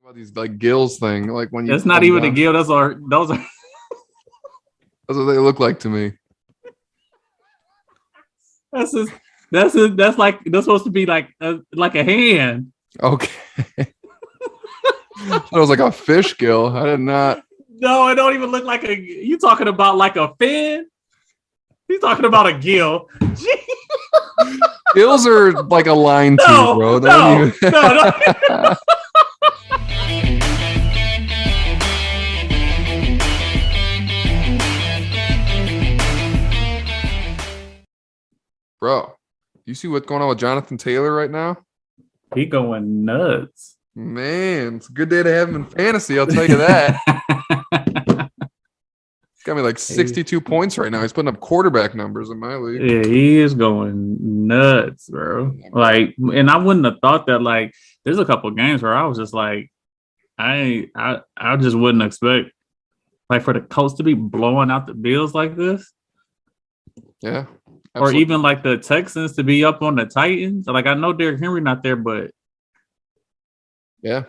About these like gills thing, like when you It's not come even a down. gill. Those are That's what they look like to me. that's just, that's like that's supposed to be like a hand. Okay. It was like a fish gill. I did not. No, it don't even look like a. You talking about like a fin? He's talking about a gill. Gills are like a line too, No, bro. Don't no, even. no, no. Bro, you see what's going on with Jonathan Taylor right now? He going nuts. Man, it's a good day to have him in fantasy. I'll tell you that. Got me like 62 points right now. He's putting up quarterback numbers in my league. Yeah, he is going nuts, bro. Like, and I wouldn't have thought that. Like, there's a couple games where I was just like, I just wouldn't expect like for the Colts to be blowing out the Bills like this, Yeah, or absolutely. even like the Texans to be up on the Titans. Like, I know Derrick Henry not there, but Yeah,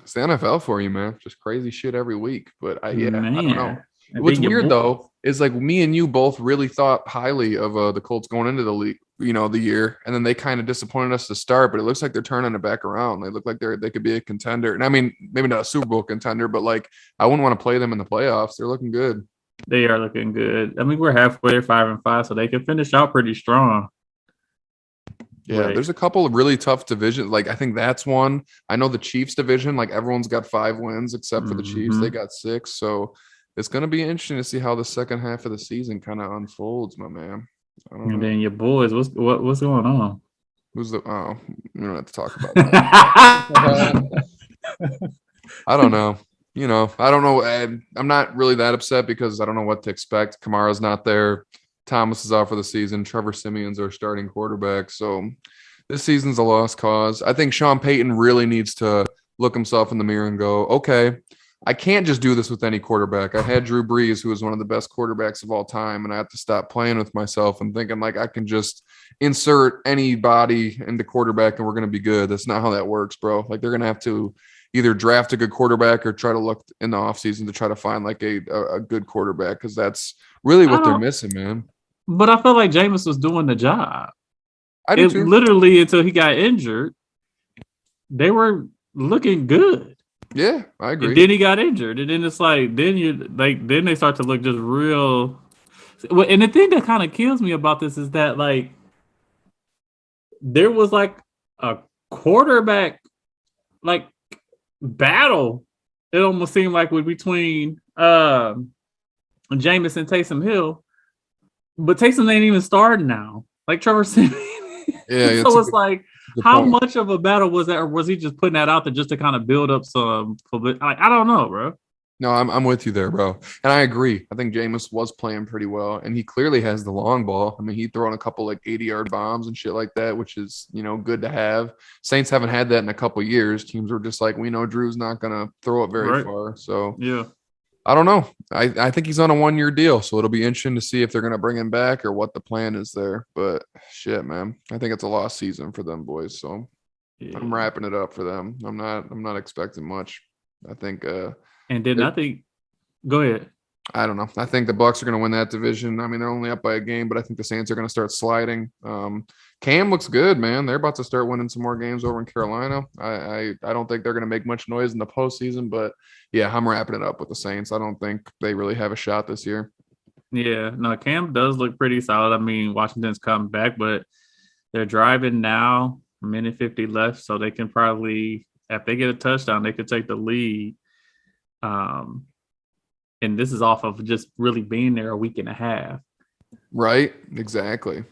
it's the NFL for you, man. Just crazy shit every week. But I don't know. man, and What's then weird though is like me and you both really thought highly of the Colts going into the league, the year, and then they kind of disappointed us to start. But it looks like they're turning it back around. They look like they could be a contender, and I mean maybe not a Super Bowl contender, but like I wouldn't want to play them in the playoffs. They're looking good. they are looking good. I mean, we're halfway there, 5-5, so they can finish out pretty strong. Yeah, But there's a couple of really tough divisions. Like I think that's one. I know the Chiefs division. Like everyone's got 5 wins except for the Chiefs. They got 6. So it's going to be interesting to see how the second half of the season kind of unfolds, my man. I don't and know. then your boys, what's going on? Who's the? Oh, we don't have to talk about that. I don't know. I don't know. I'm not really that upset because I don't know what to expect. Kamara's not there. Thomas is out for the season. Trevor Simeon's our starting quarterback. So this season's a lost cause. I think Sean Payton really needs to look himself in the mirror and go, okay, I can't just do this with any quarterback. I had Drew Brees, who was one of the best quarterbacks of all time, and I have to stop playing with myself and thinking like I can just insert anybody into quarterback and we're going to be good. That's not how that works, bro. Like they're going to have to either draft a good quarterback or try to look in the offseason to try to find like a good quarterback because that's really I what they're don't, missing, man. but I felt like Jameis was doing the job. I do It too. literally until he got injured, they were looking good. Yeah, I And agree. then he got injured, and then it's like then they start to look just real. Well, and the thing that kind of kills me about this is that like there was like a quarterback like battle. It almost seemed like with between Jameis and Taysom Hill, but Taysom ain't even starting now. Like Trevor Simeon. Yeah, So it's like, good how point. much of a battle was that, or was he just putting that out there just to kind of build up some? Like, I don't know, bro. No, I'm with you there, bro. And I agree. I think Jameis was playing pretty well, and he clearly has the long ball. I mean, he throwing a couple like 80-yard bombs and shit like that, which is good to have. Saints haven't had that in a couple years. Teams were just like, we know Drew's not gonna throw it very far. So Yeah. I don't know. I think he's on a 1-year deal, so it'll be interesting to see if they're gonna bring him back or what the plan is there. But shit, man, I think it's a lost season for them boys. So I'm wrapping it up for them. I'm not expecting much. I think and then I think go ahead. I don't know. I think the Bucks are going to win that division. I mean, they're only up by a game, but I think the Saints are going to start sliding. Cam looks good, man. They're about to start winning some more games over in Carolina. I don't think they're going to make much noise in the postseason, but yeah, I'm wrapping it up with the Saints. I don't think they really have a shot this year. Yeah, no, Cam does look pretty solid. I mean, Washington's coming back, but they're driving now, a minute 50 left, so they can probably, if they get a touchdown, they could take the lead. And this is off of just really being there a week and a half. Right? Exactly.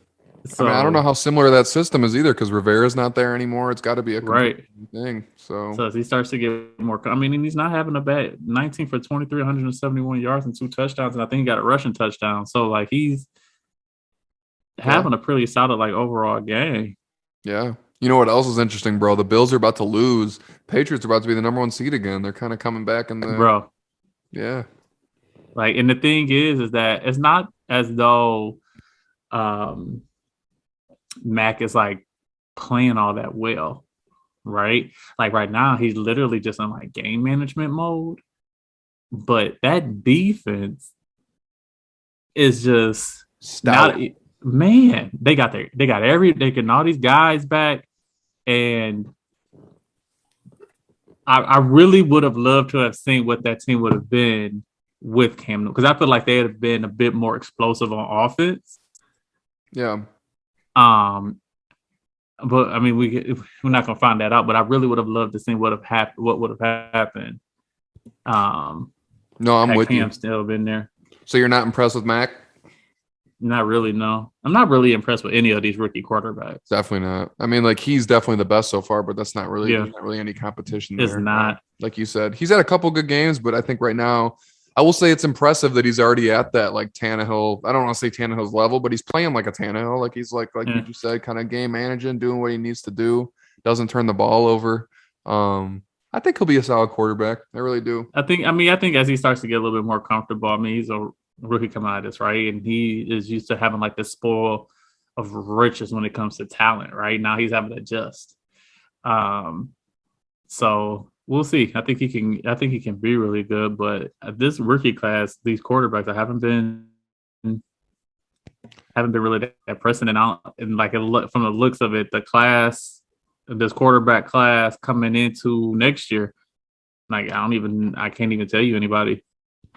So, I mean, I don't know how similar that system is either because Rivera's not there anymore. It's got to be a right thing. So as he starts to get more, I mean, he's not having a bad 19 for 23, 171 yards and 2 touchdowns, and I think he got a rushing touchdown. So like he's having a pretty solid like overall game. Yeah. You know what else is interesting, bro? The Bills are about to lose. Patriots are about to be the number 1 seed again. They're kind of coming back in the bro. Yeah. Like, and the thing is that it's not as though Mac is like playing all that well. right? Like right now, he's literally just in like game management mode. But that defense is just Stout. not, man. They got they getting all these guys back, and I really would have loved to have seen what that team would have been with Cam Newton, because I feel like they'd have been a bit more explosive on offense. Yeah. Um, but I mean, we're not gonna find that out. But I really would have loved to see what would have happened. No, I'm Had with Cam you. still been there. So you're not impressed with Mac? Not really, no. I'm not really impressed with any of these rookie quarterbacks. Definitely not. I mean, like he's definitely the best so far, but that's not really Yeah, there's not really any competition it's there. not. Like you said, he's had a couple good games, but I think right now, I will say it's impressive that he's already at that like Tannehill. I don't want to say Tannehill's level, but he's playing like a Tannehill. Like he's like you Yeah. just said, kind of game managing, doing what he needs to do. Doesn't turn the ball over. I think he'll be a solid quarterback. I really do. I think as he starts to get a little bit more comfortable, I mean, he's a rookie coming out of this, right? And he is used to having like the spoil of riches when it comes to talent, right? Now he's having to adjust. So we'll see. I think he can be really good, but this rookie class, these quarterbacks, I haven't been really that impressing. And like from the looks of it, this quarterback class coming into next year, like I can't even tell you anybody.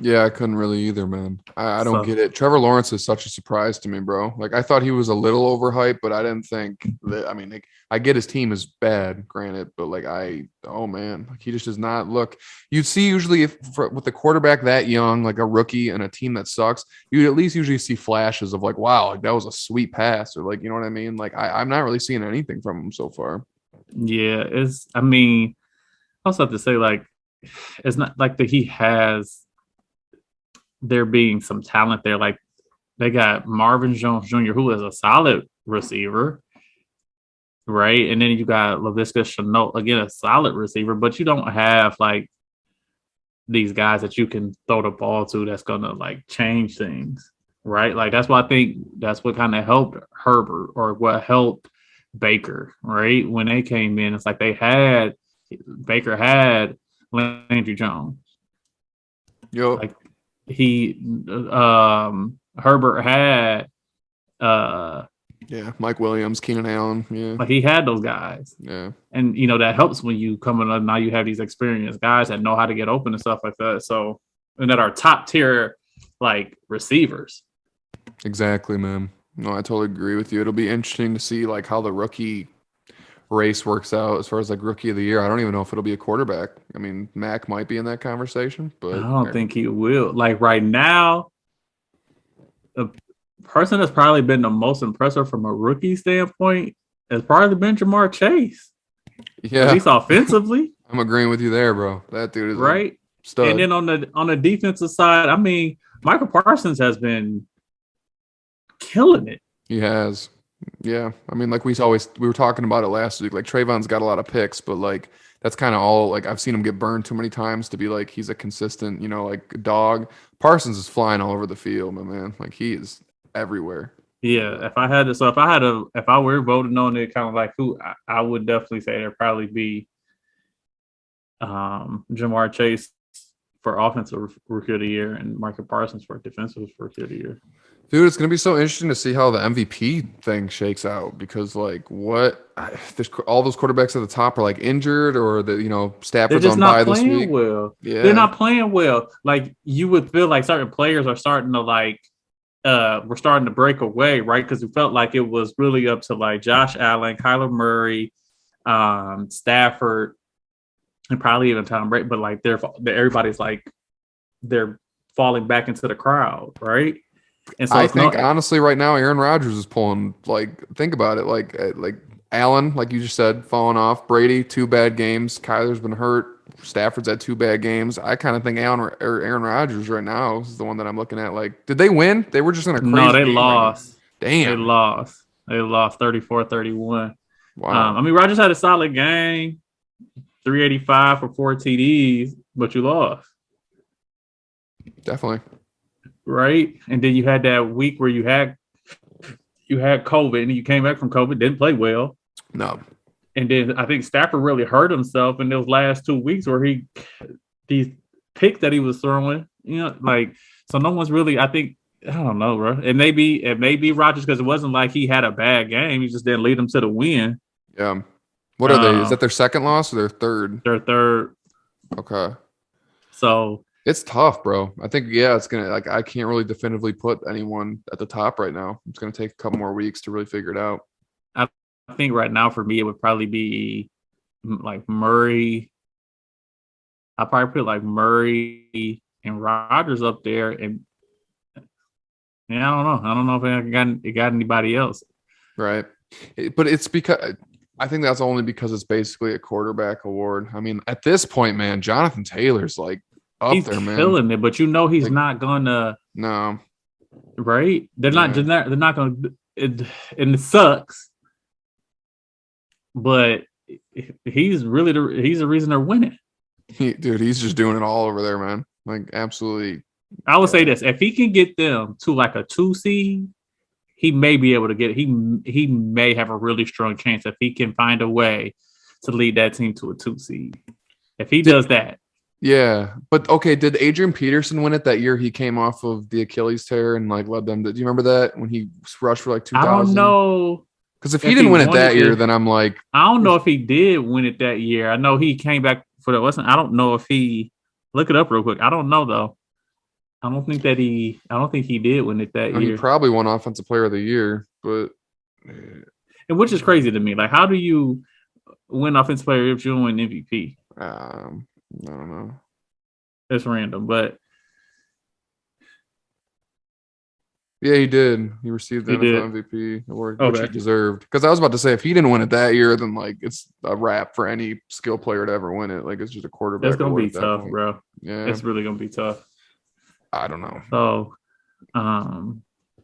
Yeah, I couldn't really either, man. I don't So get it. Trevor Lawrence is such a surprise to me, bro. Like I thought he was a little overhyped, but I didn't think that. I mean, like I get his team is bad, granted, but like oh man, like he just does not look. You'd see usually with the quarterback that young, like a rookie and a team that sucks, you'd at least usually see flashes of like, wow, like that was a sweet pass, or like you know what I mean. Like I'm not really seeing anything from him so far. yeah, I mean, I also have to say like it's not like that he has there being some talent there. Like they got Marvin Jones Jr., who is a solid receiver, right? And then you got Laviska Shenault, again, a solid receiver, but you don't have like these guys that you can throw the ball to that's gonna like change things, right? Like that's why I think that's what kind of helped Herbert or what helped Baker, right? When they came in, it's like Baker had Landry Jones. Yep. Like Herbert had Yeah, Mike Williams, Keenan Allen. Yeah, like he had those guys. yeah, And that helps when you come in. Now you have these experienced guys that know how to get open and stuff like that. So, and that are top tier like receivers. exactly, man. No, I totally agree with you. It'll be interesting to see like how the rookie race works out as far as like rookie of the year. I don't even know if it'll be a quarterback. I mean, Mac might be in that conversation, I but don't think he will. Like right now, the person that's probably been the most impressive from a rookie standpoint has probably been Jamar Chase. yeah, At least offensively. I'm agreeing with you there, bro. That dude is right. a stud. And then on the defensive side, I mean, Michael Parsons has been killing it. He has. Yeah. I mean, like we were talking about it last week. Like Trayvon's got a lot of picks, but like that's kind of all like I've seen him get burned too many times to be like he's a consistent, like dog. Parsons is flying all over the field, my man. Like he is everywhere. Yeah. If I were voting on it, kind of like who I would definitely say there'd probably be Jamar Chase for offensive rookie of the year and Michael Parsons for defensive rookie of the year. Dude, it's gonna be so interesting to see how the MVP thing shakes out because, like, there's all those quarterbacks at the top are like injured or Stafford's on bye this week. Well. Yeah, they're not playing well. Like you would feel like certain players are starting to we're starting to break away, right? Because it felt like it was really up to like Josh Allen, Kyler Murray, Stafford, and probably even Tom Brady. But like everybody's like they're falling back into the crowd, right? And so I think honestly, right now, Aaron Rodgers is pulling. Like, think about it. Like Allen, like you just said, falling off. Brady, 2 bad games. Kyler's been hurt. Stafford's had 2 bad games. I kind of think Aaron Rodgers right now is the one that I'm looking at. Like, did they win? They were just in a crazy. No, they game lost. Right Damn, they lost. They lost 34-31. Wow. I mean, Rodgers had a solid game, 385 for 4 TDs, but you lost. Definitely. Right, and then you had that week where you had COVID, and you came back from COVID, didn't play well. No. And then I think Stafford really hurt himself in those last 2 weeks where these picks that he was throwing, like, so no one's really, I think, I don't know, bro. It may be Rodgers because it wasn't like he had a bad game. He just didn't lead them to the win. Yeah. What are they? Is that their second loss or their third? Their third. Okay. So it's tough, bro. I think, it's going to, like, I can't really definitively put anyone at the top right now. It's going to take a couple more weeks to really figure it out. I think right now for me, it would probably be like Murray. I'll probably put like Murray and Rodgers up there. And yeah, I don't know if it got anybody else. Right. But it's because I think that's only because it's basically a quarterback award. I mean, at this point, man, Jonathan Taylor's like up he's there, man. He's killing it, but he's not gonna. No. Right? They're not gonna. And it sucks. But he's the reason they're winning. He's just doing it all over there, man. Like, absolutely. I would say this: if he can get them to like a 2 seed, he may be able to get. He may have a really strong chance if he can find a way to lead that team to a 2 seed. If he does that, yeah. But okay, did Adrian Peterson win it that year? He came off of the Achilles tear and like led them. Do you remember that when he rushed for like 2,000? I don't know. Because if he didn't win it that year, then I'm like, I don't know if he did win it that year. I know he came back for the Western. I don't know if he look it up real quick. I don't know though. I don't think he did win it that year. He probably won Offensive Player of the Year, but and which is crazy to me. Like, how do you win Offensive Player if you don't win MVP? I don't know. It's random, but yeah, he did. He received the NFL MVP award, which he deserved. Because I was about to say, if he didn't win it that year, then like it's a wrap for any skill player to ever win it. Like, it's just a quarterback. It's gonna be tough, bro. Yeah, it's really gonna be tough. I don't know. So,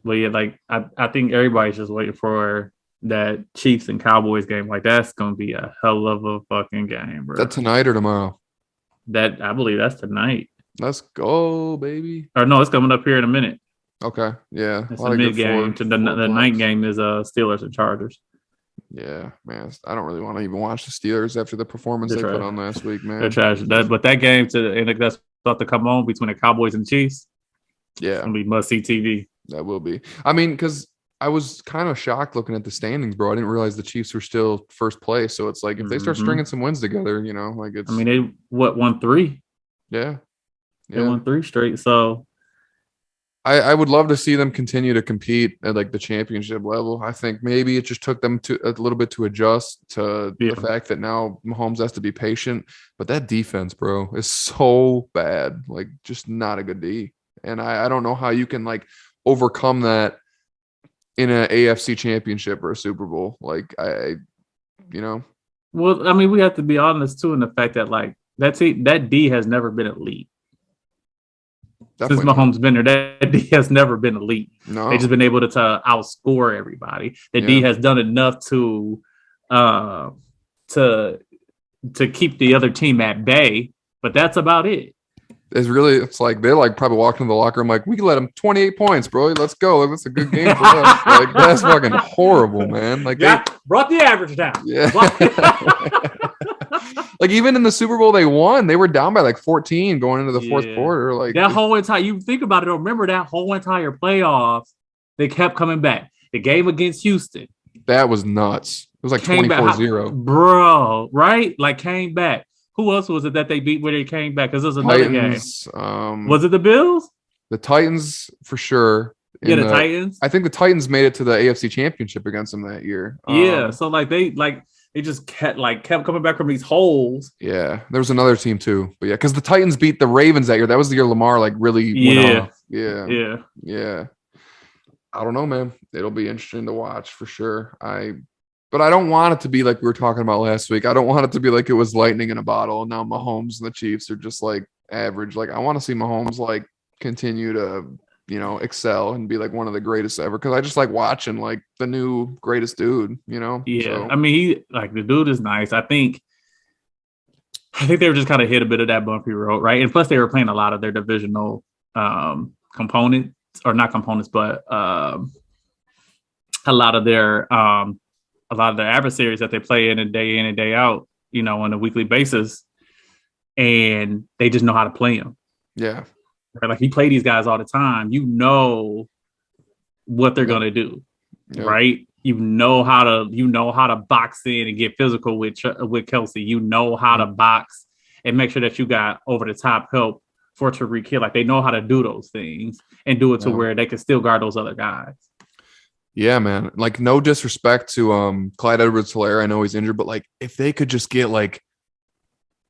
but yeah, like I think everybody's just waiting for that Chiefs and Cowboys game. Like, that's gonna be a hell of a fucking game, bro. That tonight or tomorrow? That I believe that's tonight. Let's go, baby. Or no, it's coming up here in a minute. Okay, yeah. It's a mid game. The night game is Steelers and Chargers. Yeah, man. I don't really want to even watch the Steelers after the performance they put on last week, man. They're trash. But that game that's about to come on between the Cowboys and the Chiefs. Yeah, it's gonna be must-see TV. That will be. I mean, because I was kind of shocked looking at the standings, bro. I didn't realize the Chiefs were still first place. So it's like if they start stringing some wins together, like it's. I mean, they won 3. Yeah, they won 3 straight. So I would love to see them continue to compete at like the championship level. I think maybe it just took them a little bit to adjust to the fact that now Mahomes has to be patient. But that defense, bro, is so bad. Like, just not a good D. And I don't know how you can like overcome that in an AFC championship or a Super Bowl. Like, Well, I mean, we have to be honest too in the fact that like that D has never been elite. Definitely. Since Mahomes been there, that D has never been elite. No. They've just been able to outscore everybody. The D has done enough to keep the other team at bay, but that's about it. It's like they're like probably walking in the locker room like, we can let them 28 points, bro. Let's go. Like, that's a good game for us. Like, that's fucking horrible, man. Like, they brought the average down. Yeah. Like, even in the Super Bowl they won, they were down by like 14 going into the fourth quarter. Like, that whole entire, you think about it, remember that whole entire playoffs, they kept coming back. The game against Houston. That was nuts. It was like 24-0. Bro, right? Like, came back. Who else was it that they beat when they came back? Because it was another Titans, game. Was it the Bills? The Titans, for sure. The Titans. I think the Titans made it to the AFC Championship against them that year. Yeah, so like they just kept coming back from these holes. Yeah, there was another team too, but yeah, because the Titans beat the Ravens that year. That was the year Lamar like really went off. Yeah. I don't know, man. It'll be interesting to watch for sure. But I don't want it to be like we were talking about last week. I don't want it to be like it was lightning in a bottle and now Mahomes and the Chiefs are just like average. Like, I want to see Mahomes like continue to, excel and be like one of the greatest ever. Cause I just like watching like the new greatest dude, Yeah. So. I mean, the dude is nice. I think they were just kind of hit a bit of that bumpy road, right? And plus they were playing a lot of their divisional components, or not components, but a lot of their a lot of the adversaries that they play in and day out, on a weekly basis, and they just know how to play them. Yeah. Right? Like, you play these guys all the time, what they're gonna do, right? You know how to box in and get physical with Kelsey. You know how to box and make sure that you got over the top help for Tyreek Hill. Like, they know how to do those things and do it to where they can still guard those other guys. Yeah, man. Like, no disrespect to Clyde Edwards-Helaire. I know he's injured, but like, if they could just get like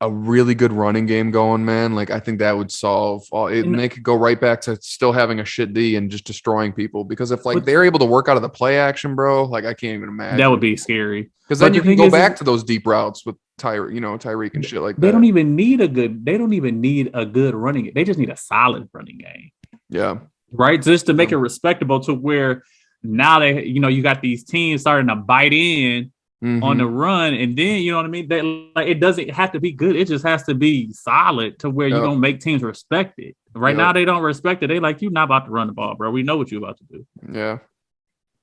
a really good running game going, man, like, I think that would solve all it. And they could go right back to still having a shit D and just destroying people. Because if like they're able to work out of the play action, bro, like, I can't even imagine. That would be scary. Because then you can go back to those deep routes with Tyreek and shit like that. They don't even need a good running game. They just need a solid running game. Yeah. Right. Just to make it respectable to where now you got these teams starting to bite in on the run, and then you know what I mean. It doesn't have to be good; it just has to be solid to where you're gonna make teams respect it. Right now, they don't respect it. They like, you're not about to run the ball, bro. We know what you're about to do. Yeah,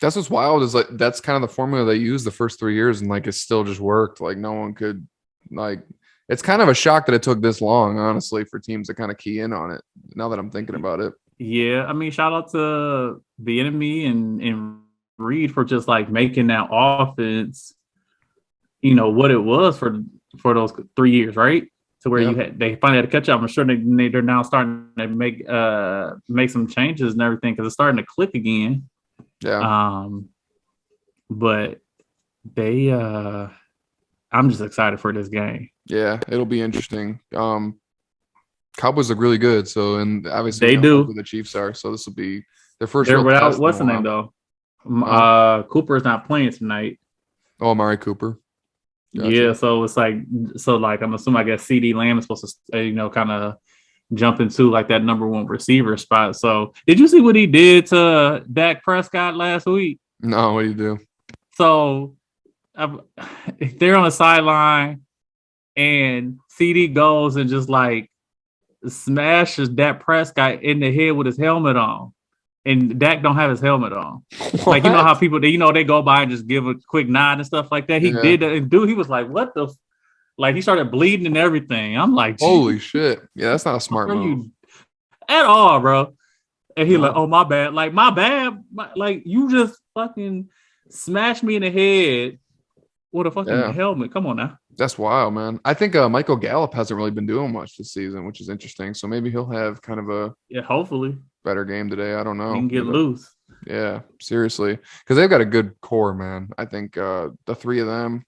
that's what's wild is like that's kind of the formula they used the first 3 years, and like it still just worked. Like no one could like. It's kind of a shock that it took this long, honestly, for teams to kind of key in on it. Now that I'm thinking about it. Yeah, I mean, shout out to the enemy and Reed for just like making that offense, what it was for those 3 years, right? To where they finally had to catch up. I'm sure they're now starting to make some changes and everything because it's starting to click again. Yeah. But they, I'm just excited for this game. Yeah, it'll be interesting. Cowboys look really good, so and obviously they do. Who the Chiefs are, so this will be their first. Without what's the name though? Cooper is not playing tonight. Oh, Amari Cooper. Gotcha. Yeah, so it's like I'm assuming I guess CD Lamb is supposed to kind of jump into like that number one receiver spot. So did you see what he did to Dak Prescott last week? No, what do you do? So they're on the sideline, and CD goes and just like smashes Dak Prescott in the head with his helmet on, and Dak don't have his helmet on. What? Like, how people they go by and just give a quick nod and stuff like that. He did that, and dude, he was like, "What the?" Like, he started bleeding and everything. I'm like, "Holy shit!" Yeah, that's not a smart move at all, bro. And he like, "Oh, my bad." Like, my bad. Like, you just fucking smashed me in the head with a fucking helmet. Come on now. That's wild, man. I think Michael Gallup hasn't really been doing much this season, which is interesting. So maybe he'll have kind of a hopefully better game today. I don't know. He can get loose. Yeah, seriously, because they've got a good core, man. I think the three of them,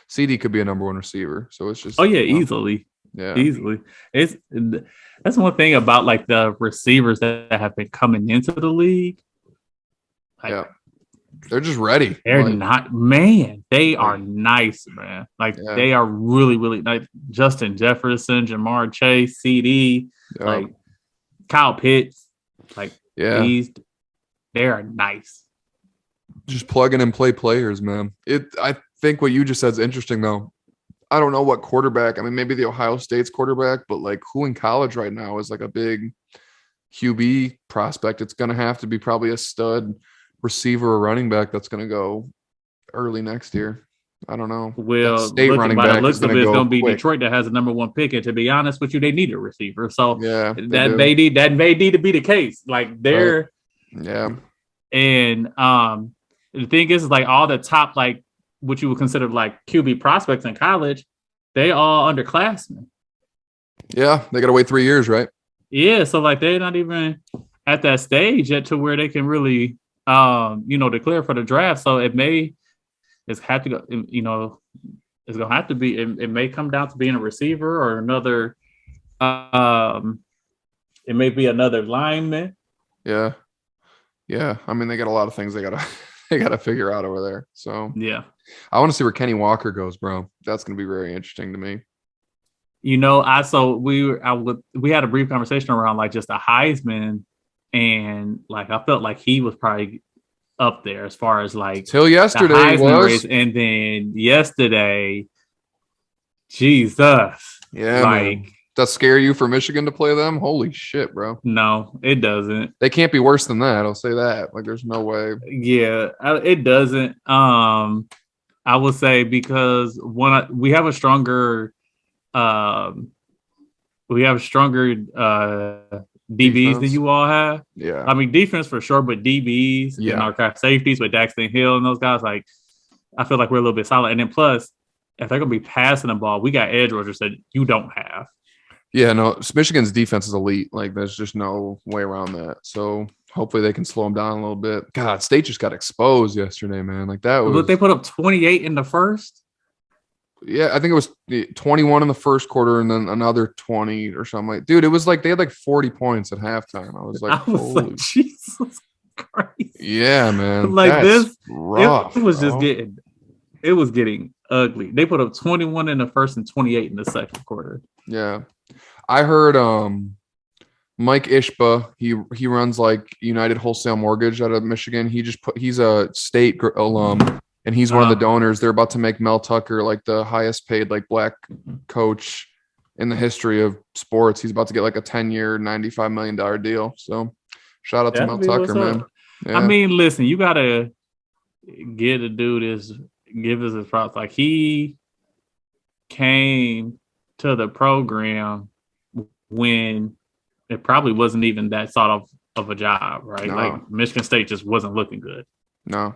CD could be a number one receiver. So it's just easily. Yeah, easily. That's one thing about like the receivers that have been coming into the league. Like, they're just ready. They're not, man. They are nice, man. Like they are really, really nice. Justin Jefferson, Jamar Chase, CD, like Kyle Pitts, like they are nice. Just plug in and play players, man. I think what you just said is interesting, though. I don't know what quarterback. I mean, maybe the Ohio State's quarterback, but like who in college right now is like a big QB prospect? It's going to have to be probably a stud receiver or running back that's going to go early next year. I don't know. Well, state running back looks of it, it's going to be Detroit that has the number one pick, and to be honest with you, they need a receiver. So that may need to be the case. Like they're and the thing is like all the top like what you would consider like QB prospects in college, they all underclassmen. Yeah, they got to wait 3 years, right? Yeah, so like they're not even at that stage yet to where they can really declare for the draft. So it may have to go, it's gonna have to be. It may come down to being a receiver or another. It may be another lineman. Yeah. I mean, they got a lot of things they gotta figure out over there. So yeah, I want to see where Kenny Walker goes, bro. That's gonna be very interesting to me. We had a brief conversation around like just a Heisman. And like I felt like he was probably up there as far as like till yesterday was, and then yesterday, Jesus, like man. that scare you for Michigan to play them? Holy shit, bro. No, it doesn't. They can't be worse than that. I'll say that. Like, there's no way. Yeah, it doesn't. I would say because we have a stronger, um, DBs than Defense. you all have. Yeah. I mean, defense for sure, but DBs and our safeties with Daxton Hill and those guys, like, I feel like we're a little bit solid. And then plus, if they're gonna be passing the ball, we got edge rushers that you don't have. Yeah, no, Michigan's defense is elite. Like, there's just no way around that. So hopefully they can slow them down a little bit. God, State just got exposed yesterday, man. Like, that was. But they put up 28 in the first. Yeah, I think it was 21 in the first quarter and then another 20 or something. Like, dude, it was like they had like 40 points at halftime. I was like, holy Jesus Christ. Yeah, man. Like, that's this rough. It was just getting ugly. They put up 21 in the first and 28 in the second quarter. Yeah. I heard Mike Ishba, he runs like United Wholesale Mortgage out of Michigan. He's a State alum. And he's one of the donors. They're about to make Mel Tucker like the highest paid like black coach in the history of sports. He's about to get like a 10-year, $95 million deal. So shout out to Mel Tucker, man. Yeah. I mean, listen, you gotta give the dude give us his props. Like, he came to the program when it probably wasn't even that sort of a job, right? No. Like, Michigan State just wasn't looking good. No.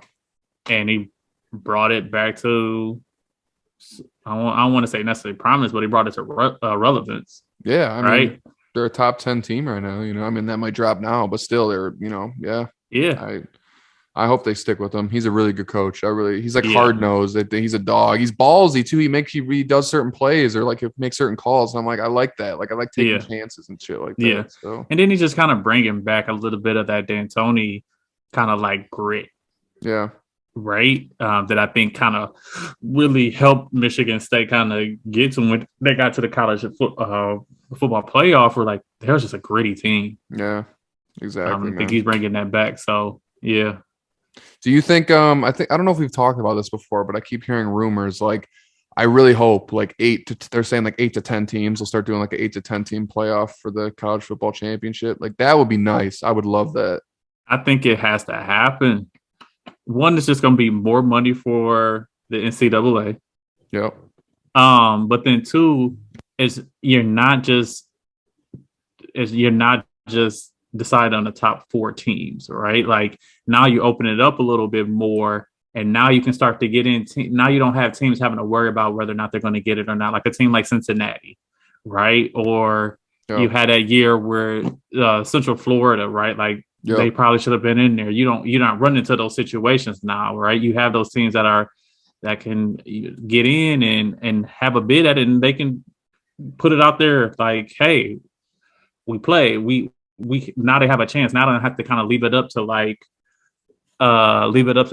And he brought it back to, I don't want to say necessarily prominence, but he brought it to relevance. Yeah, I mean, right? They're a top 10 team right now. You know, I mean, that might drop now, but still, they're, you know, yeah. Yeah. I hope they stick with him. He's a really good coach. He's like hard nosed. He's a dog. He's ballsy too. He does certain plays or like he makes certain calls. And I'm like, I like that. Like, I like taking chances and shit like that. Yeah. So. And then he just kind of bringing back a little bit of that D'Antoni kind of like grit. Yeah. Right. That I think kind of really helped Michigan State kind of get to when they got to the college football playoff, where like they was just a gritty team. Yeah, exactly. I think he's bringing that back. So yeah. Do you think? I don't know if we've talked about this before, but I keep hearing rumors. Like, I really hope like they're saying like 8 to 10 teams will start doing like an 8 to 10 team playoff for the college football championship. Like, that would be nice. I would love that. I think it has to happen. One, is just going to be more money for the NCAA. Yep. But then two is you're not just deciding on the top 4 teams, right? Like, now you open it up a little bit more, and now you can start to get in. Now you don't have teams having to worry about whether or not they're going to get it or not. Like a team like Cincinnati, right? Or you had that year where Central Florida, right? Like, they probably should have been in there. You're not running into those situations now, right? You have those teams that can get in and have a bid at it, and they can put it out there like, hey, we play. We now they have a chance. Now they don't have to kind of leave it up to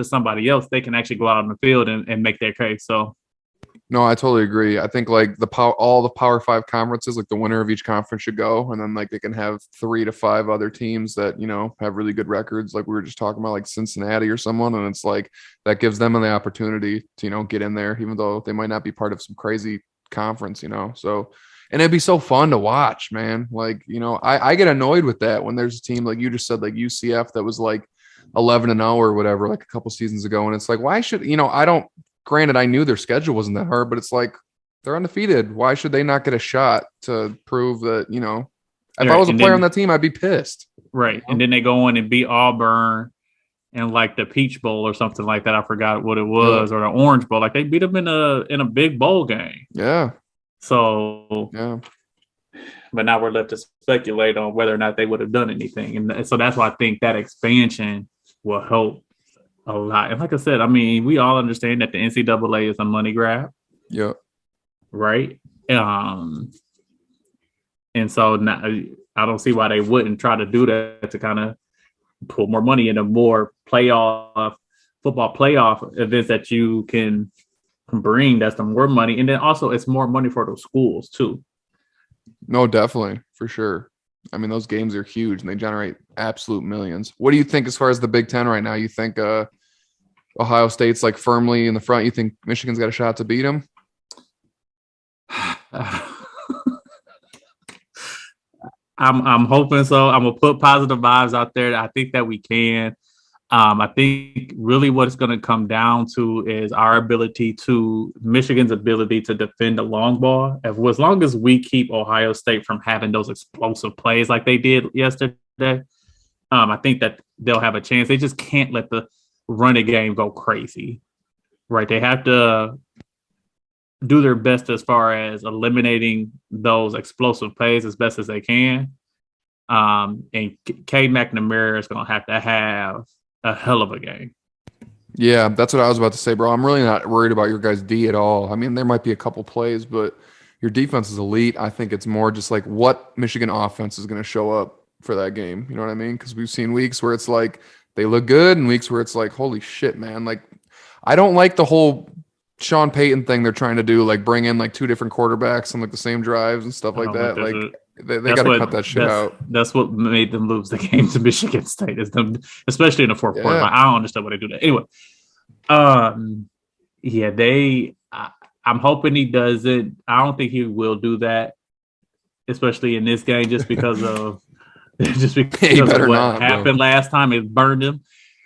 somebody else. They can actually go out on the field and make their case. So. No, I totally agree. I think like all the Power 5 conferences, like the winner of each conference should go, and then like they can have 3 to 5 other teams that, you know, have really good records, like we were just talking about, like Cincinnati or someone, and it's like that gives them the opportunity to, you know, get in there, even though they might not be part of some crazy conference, you know. So, and it'd be so fun to watch, man. Like, you know, I get annoyed with that when there's a team like you just said, like UCF, that was like 11-0 or whatever, like a couple seasons ago, and it's like, why should, you know, granted, I knew their schedule wasn't that hard, but it's like they're undefeated. Why should they not get a shot to prove that, you know, if I was a player on that team, I'd be pissed. Right. You know? And then they go in and beat Auburn in like the Peach Bowl or something like that. I forgot what it was, or the Orange Bowl. Like, they beat them in a big bowl game. Yeah. So, yeah. But now we're left to speculate on whether or not they would have done anything. And so that's why I think that expansion will help a lot. And like I said, I mean, we all understand that the NCAA is a money grab. Yeah. Right. And so now I don't see why they wouldn't try to do that to kind of pull more money into more football playoff events that you can bring. That's the more money. And then also it's more money for those schools too. No, definitely. For sure. I mean, those games are huge and they generate absolute millions. What do you think as far as the Big Ten right now? You think Ohio State's like firmly in the front? You think Michigan's got a shot to beat them? I'm hoping so. I'm gonna put positive vibes out there. I think that we can. I think really what it's going to come down to is Michigan's ability to defend the long ball. As long as we keep Ohio State from having those explosive plays like they did yesterday, I think that they'll have a chance. They just can't let the running game go crazy, right? They have to do their best as far as eliminating those explosive plays as best as they can. And Cade McNamara is going to have a hell of a game. Yeah, that's what I was about to say, bro. I'm really not worried about your guys' D at all. I mean, there might be a couple plays, but your defense is elite. I think it's more just like what Michigan offense is going to show up for that game. You know what I mean? Because we've seen weeks where it's like they look good and weeks where it's like, holy shit, man. Like, I don't like the whole Sean Payton thing they're trying to do, like bring in like two different quarterbacks on like the same drives and stuff like that. Like they got to cut that shit out. That's what made them lose the game to Michigan State, is them, especially in the fourth quarter. I don't understand why they do that. Anyway, I'm hoping he doesn't. I don't think he will do that, especially in this game, just because of what happened last time. It burned him,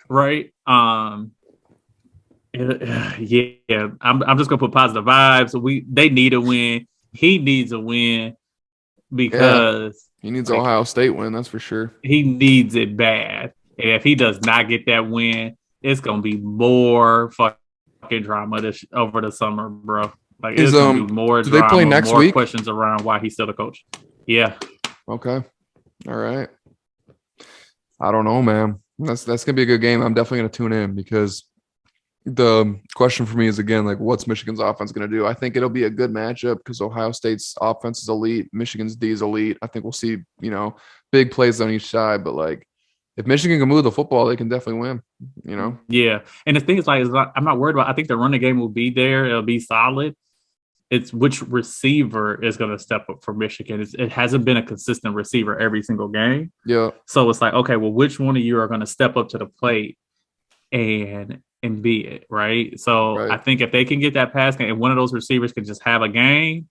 right? I'm just gonna put positive vibes. They need a win. He needs a win because he needs Ohio State win. That's for sure. He needs it bad, and if he does not get that win, it's gonna be more fucking drama over the summer, bro. Like it's gonna be more drama. They play next more week? Questions around why he's still a coach. Yeah. Okay. All right. I don't know, man. That's gonna be a good game. I'm definitely gonna tune in because the question for me is, again, like, what's Michigan's offense going to do? I think it'll be a good matchup because Ohio State's offense is elite. Michigan's D is elite. I think we'll see, big plays on each side. But, like, if Michigan can move the football, they can definitely win, Yeah. And the thing is, like, I'm not worried about – I think the running game will be there. It'll be solid. It's which receiver is going to step up for Michigan. It hasn't been a consistent receiver every single game. Yeah. So it's like, okay, well, which one of you are going to step up to the plate and be it, right? So I think if they can get that pass game and one of those receivers can just have a game,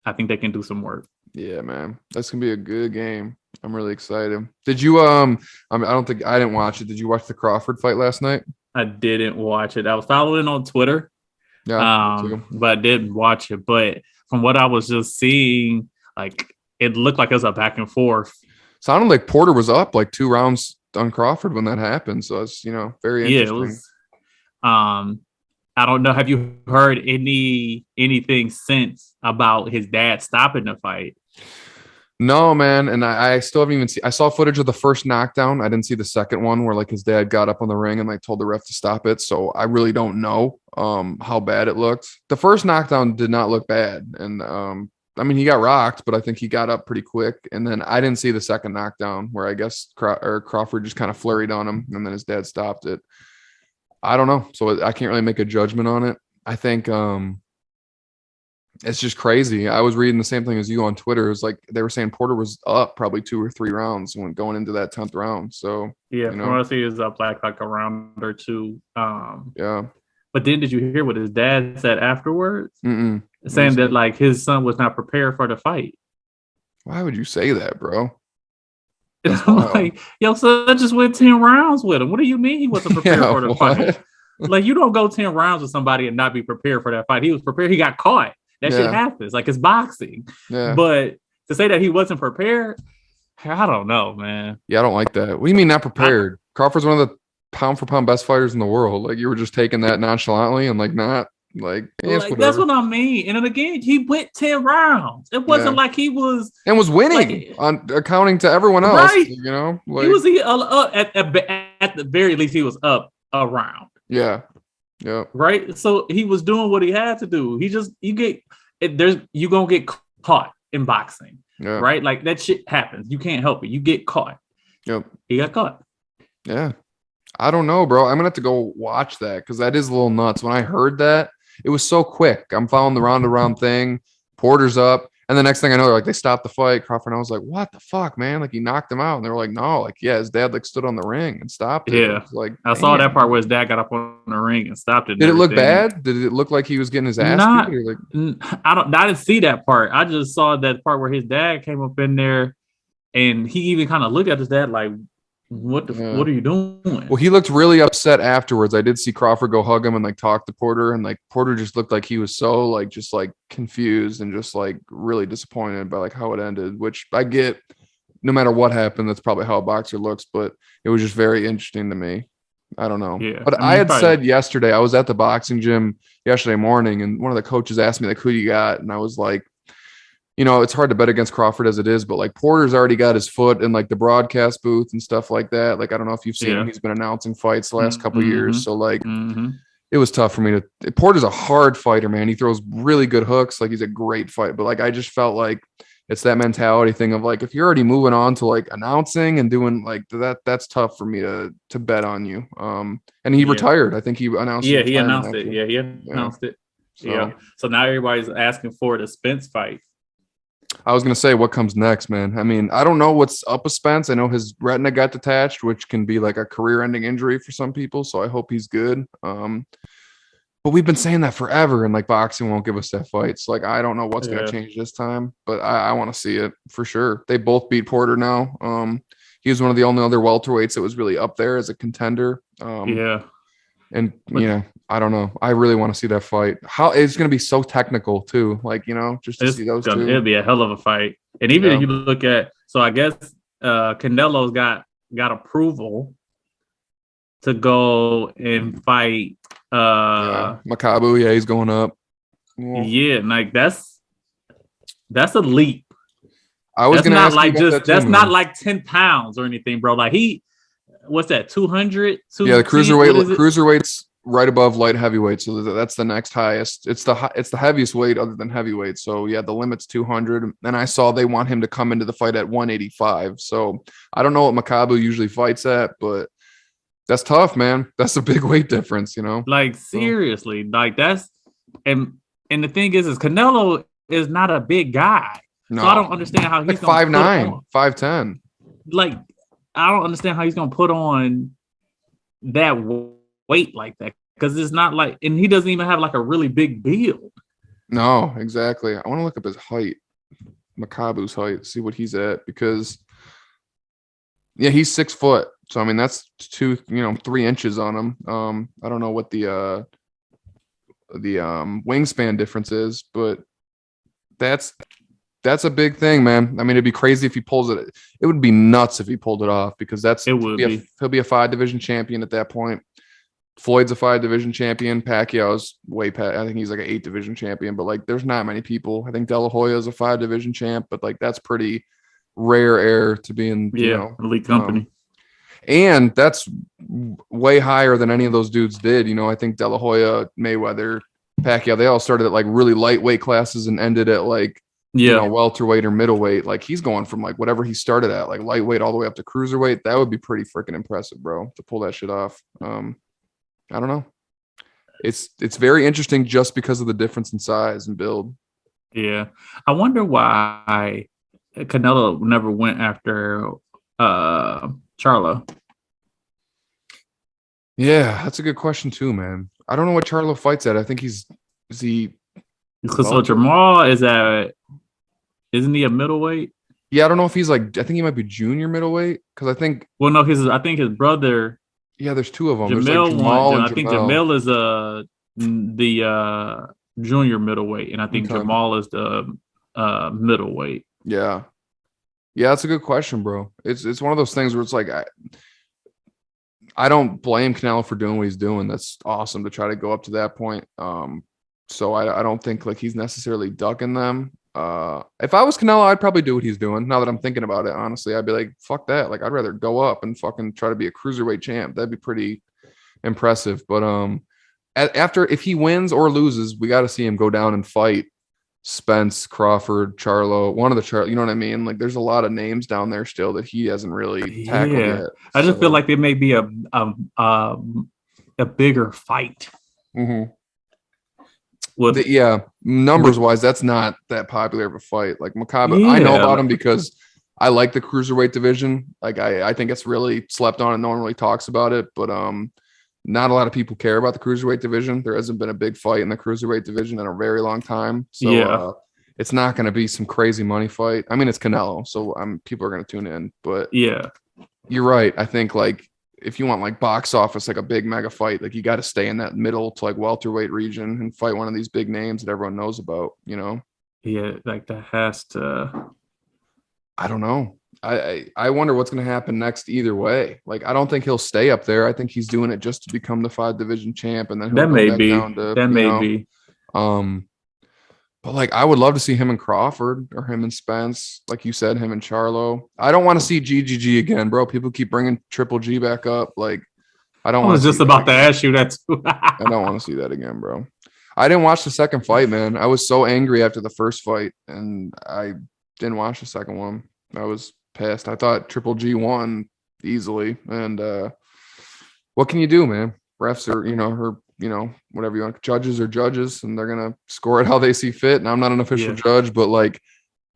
I think they can do some work. Yeah, man. That's gonna be a good game. I'm really excited. Did you I didn't watch it. Did you watch the Crawford fight last night? I didn't watch it. I was following on Twitter. Yeah. But I didn't watch it. But from what I was just seeing, like it looked like it was a back and forth. Sounded like Porter was up like 2 rounds on Crawford when that happened. So it's, very interesting. Yeah, it was, I don't know. Have you heard anything since about his dad stopping the fight? No, man. And I still haven't even seen. I saw footage of the first knockdown. I didn't see the second one where like his dad got up on the ring and like told the ref to stop it. So I really don't know how bad it looked. The first knockdown did not look bad. And he got rocked, but I think he got up pretty quick. And then I didn't see the second knockdown where I guess Crawford just kind of flurried on him and then his dad stopped it. I don't know. So I can't really make a judgment on it. I think it's just crazy. I was reading the same thing as you on Twitter. It was like they were saying Porter was up probably 2 or 3 rounds when going into that 10th round. So yeah, from what I see is up like a round or 2. Yeah. But then did you hear what his dad said afterwards? Mm-mm. Saying that like his son was not prepared for the fight. Why would you say that, bro? I'm like, yo, son just went 10 rounds with him. What do you mean he wasn't prepared for the fight? Like, you don't go 10 rounds with somebody and not be prepared for that fight. He was prepared. He got caught. That shit happens. Like, it's boxing. Yeah. But to say that he wasn't prepared, I don't know, man. Yeah, I don't like that. What do you mean not prepared? Crawford's one of the pound for pound best fighters in the world. Like, you were just taking that nonchalantly and like not. Like that's what I mean. And then again, he went 10 rounds. It wasn't like he was and was winning on accounting to everyone else. Right. He was up at the very least. He was up a round. Yeah. Right. So he was doing what he had to do. You gonna get caught in boxing. Yeah. Right. Like that shit happens. You can't help it. You get caught. Yep. He got caught. Yeah. I don't know, bro. I'm gonna have to go watch that because that is a little nuts. When I heard that, it was so quick. I'm following the round thing. Porter's up. And the next thing I know, they're like, they stopped the fight. Crawford, and I was like, what the fuck, man? Like, he knocked him out. And they were like, no. Like, yeah, his dad, like, stood on the ring and stopped it. Yeah. Like, I saw that part where his dad got up on the ring and stopped it. Did it look bad? Did it look like he was getting his ass beat? I didn't see that part. I just saw that part where his dad came up in there And he even kind of looked at his dad like, what are you doing? Well, he looked really upset afterwards. I did see Crawford go hug him and like talk to Porter, and like Porter just looked like he was so like just like confused and just like really disappointed by like how it ended, which I get. No matter what happened, that's probably how a boxer looks, but it was just very interesting to me. I don't know. Yeah. But I had said yesterday, I was at the boxing gym yesterday morning, and one of the coaches asked me like, who do you got? And I was like, it's hard to bet against Crawford as it is, but like Porter's already got his foot in like the broadcast booth and stuff like that. Like, I don't know if you've seen him. He's been announcing fights the last couple of years. So like it was tough for me to, Porter's a hard fighter, man. He throws really good hooks. Like he's a great fight, but like, I just felt like it's that mentality thing of like, if you're already moving on to like announcing and doing like that's tough for me to bet on you. And he retired. I think he announced. Yeah, he announced it. Yeah, he announced it. Yeah. So now everybody's asking for the Spence fight. I was going to say, what comes next, man? I mean, I don't know what's up with Spence. I know his retina got detached, which can be like a career-ending injury for some people. So I hope he's good. But we've been saying that forever, and like boxing won't give us that fight. So like, I don't know what's going to change this time, but I want to see it for sure. They both beat Porter now. He was one of the only other welterweights that was really up there as a contender. And I don't know. I really want to see that fight. How it's going to be so technical too. Like, just to see those two. It'll be a hell of a fight. And even if you look at, so I guess Canelo's got approval to go and fight Makabu. Yeah, he's going up. Yeah, like that's a leap. I was going to ask like just that's not like 10 pounds or anything, bro. Like what's that, 200? Yeah, the cruiserweight's right above light heavyweight, so that's the next highest. It's the heaviest weight other than heavyweight. So yeah, the limit's 200. And I saw they want him to come into the fight at 185. So I don't know what Makabu usually fights at, but that's tough, man. That's a big weight difference, Like seriously, like that's and the thing is Canelo is not a big guy. No. So I don't understand how he's like 5'9", 5'10". Like I don't understand how he's gonna put on that weight like that, because it's not like, and he doesn't even have like a really big build. No, exactly. I want to look up his height, Makabu's height, see what he's at, because he's 6 foot. So I mean that's 3 inches on him. I don't know what the wingspan difference is, but that's a big thing, man. I mean, it'd be crazy if he pulls it. It would be nuts if he pulled it off, because he'll be a 5-division champion at that point. Floyd's a 5-division champion. Pacquiao's way past. I think he's like an 8-division champion, but like there's not many people. I think De La Hoya is a 5-division champ, but like that's pretty rare air to be in, elite company. And that's way higher than any of those dudes did. I think De La Hoya, Mayweather, Pacquiao, they all started at like really lightweight classes and ended at like, welterweight or middleweight. Like he's going from like whatever he started at, like lightweight all the way up to cruiserweight. That would be pretty freaking impressive, bro, to pull that shit off. I don't know. It's very interesting just because of the difference in size and build. Yeah. I wonder why Canelo never went after Charlo. Yeah, that's a good question too, man. I don't know what Charlo fights at. I think so Jamal isn't he a middleweight? Yeah, I don't know if he's like, I think he might be junior middleweight, because I think. Well, no, I think his brother. Yeah, there's 2 of them. I think Jamel is the junior middleweight, and I think Jamal is the middleweight. Yeah, that's a good question, bro. It's one of those things where it's like I don't blame Canelo for doing what he's doing. That's awesome to try to go up to that point. So I don't think like he's necessarily ducking them. If I was Canelo, I'd probably do what he's doing. Now that I'm thinking about it, honestly, I'd be like, fuck that. Like, I'd rather go up and fucking try to be a cruiserweight champ. That'd be pretty impressive. But if he wins or loses, we got to see him go down and fight Spence, Crawford, Charlo, one of the you know what I mean? Like, there's a lot of names down there still that he hasn't really tackled yet. I just feel like there may be a bigger fight. Mm-hmm. Numbers wise, that's not that popular of a fight. Like Makabu, I know about him because I like the cruiserweight division. Like I think it's really slept on and no one really talks about it. But not a lot of people care about the cruiserweight division. There hasn't been a big fight in the cruiserweight division in a very long time. So it's not going to be some crazy money fight. I mean, it's Canelo, so people are going to tune in. But yeah, you're right. I think like if you want like box office, like a big mega fight, like you got to stay in that middle to like welterweight region and fight one of these big names that everyone knows about. You know? Yeah, like that has to. I don't know. I wonder what's going to happen next either way. Like, I don't think he'll stay up there. I think he's doing it just to become the 5 division champ, and then he'll go back down to that may be. But like, I would love to see him and Crawford or him and Spence, like you said, him and Charlo. I don't want to see GGG again, bro. People keep bringing Triple G back up. Like, I don't. I was just about to ask you that too. I don't want to see that again, bro. I didn't watch the second fight, man. I was so angry after the first fight, and I didn't watch the second one. I was pissed. I thought Triple G won easily, and what can you do, man? Refs are, whatever you want. Judges are judges, and they're gonna score it how they see fit. And I'm not an official judge, but like,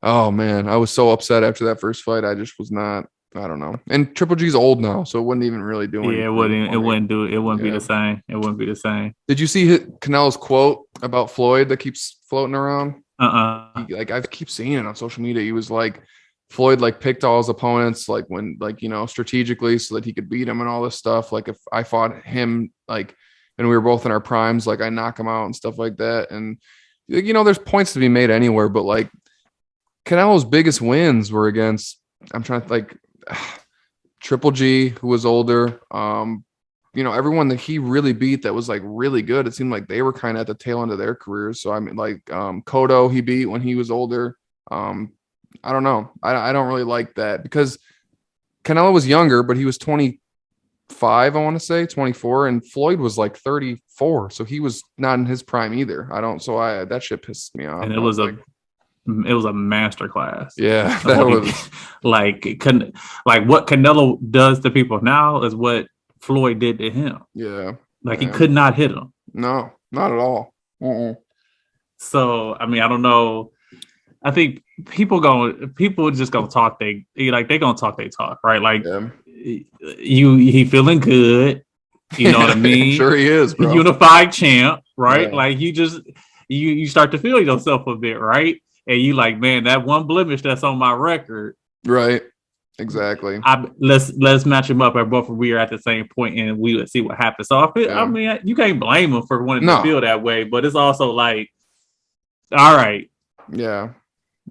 oh man, I was so upset after that first fight. I just was not. I don't know. And Triple G's old now, so it wouldn't even really do anything. Yeah, it wouldn't do it. It wouldn't be the same. It wouldn't be the same. Did you see Canelo's quote about Floyd that keeps floating around? I keep seeing it on social media. He was like, Floyd like picked all his opponents like when like strategically so that he could beat him and all this stuff. Like if I fought him like and we were both in our primes, like I knock him out and stuff like that. And there's points to be made anywhere, but like Canelo's biggest wins were against Triple G, who was older. Everyone that he really beat that was like really good. It seemed like they were kind of at the tail end of their careers. So I mean, like Cotto, he beat when he was older. I don't know. I don't really like that because Canelo was younger, but he was 25, I want to say 24, and Floyd was like 34. So he was not in his prime either. That shit pissed me off. And it was a master class. Yeah, that was like what Canelo does to people now is what Floyd did to him. Yeah. Like he could not hit him. No, not at all. So, I mean, I don't know. I think people just gonna talk. They gonna talk. They talk, right? Like he feeling good. You know what I mean? Sure he is, bro. Unified champ, right? Yeah. Like you start to feel yourself a bit, right? And you like, man, that one blemish that's on my record, right? Exactly. Let's match them up at both. We are at the same point, and we would see what happens. So I mean, you can't blame them for wanting to feel that way, but it's also like, all right, yeah.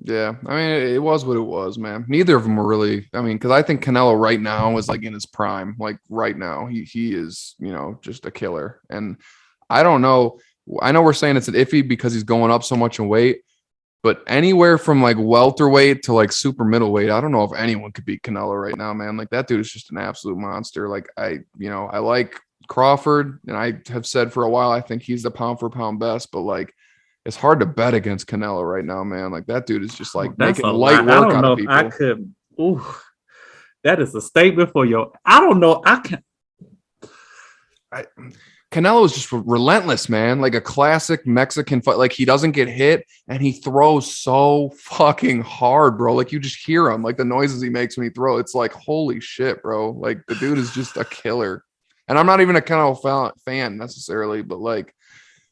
I mean, it was what it was, man. Neither of them were really. I mean, because I think Canelo right now is like in his prime. Like right now, he is, just a killer. And I don't know. I know we're saying it's an iffy because he's going up so much in weight. But anywhere from like welterweight to like super middleweight, I don't know if anyone could beat Canelo right now, man. Like that dude is just an absolute monster. Like I like Crawford, and I have said for a while I think he's the pound for pound best. But like it's hard to bet against Canelo right now, man. Like that dude is just like making light work out of people. That is a statement for your. I don't know. Canelo is just relentless, man. Like a classic Mexican fight. Like he doesn't get hit and he throws so fucking hard, bro. Like you just hear him, like the noises he makes when he throws. It's like, holy shit, bro. Like the dude is just a killer. And I'm not even a Canelo fan necessarily, but like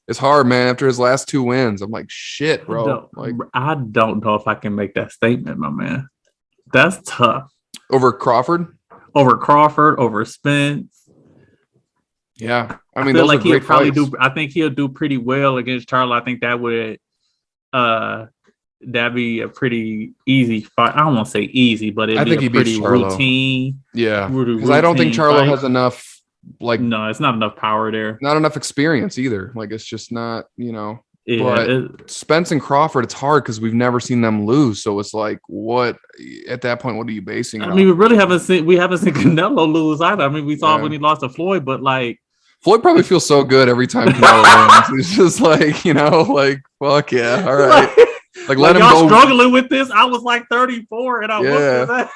it's hard, man. After his last 2 wins, I'm like, shit, bro. I don't know if I can make that statement, my man. That's tough. Over Crawford, over Spence. Yeah, I mean, I feel like he'll probably fights. I think he'll do pretty well against Charlo. I think that would, that'd be a pretty easy fight. I don't want to say easy, but it'd be a pretty routine. Yeah, because I don't think Charlo has enough. Like, no, it's not enough power there. Not enough experience either. Like, it's just not. But Spence and Crawford, it's hard because we've never seen them lose. So it's like, what at that point? What are you basing it on? I mean, we haven't seen Canelo lose either. I mean, we saw when he lost to Floyd, but like. Floyd probably feels so good every time Canelo wins. It's just like, fuck yeah, all right. Like let him go. Struggling with this. I was like 34, and I looked at that.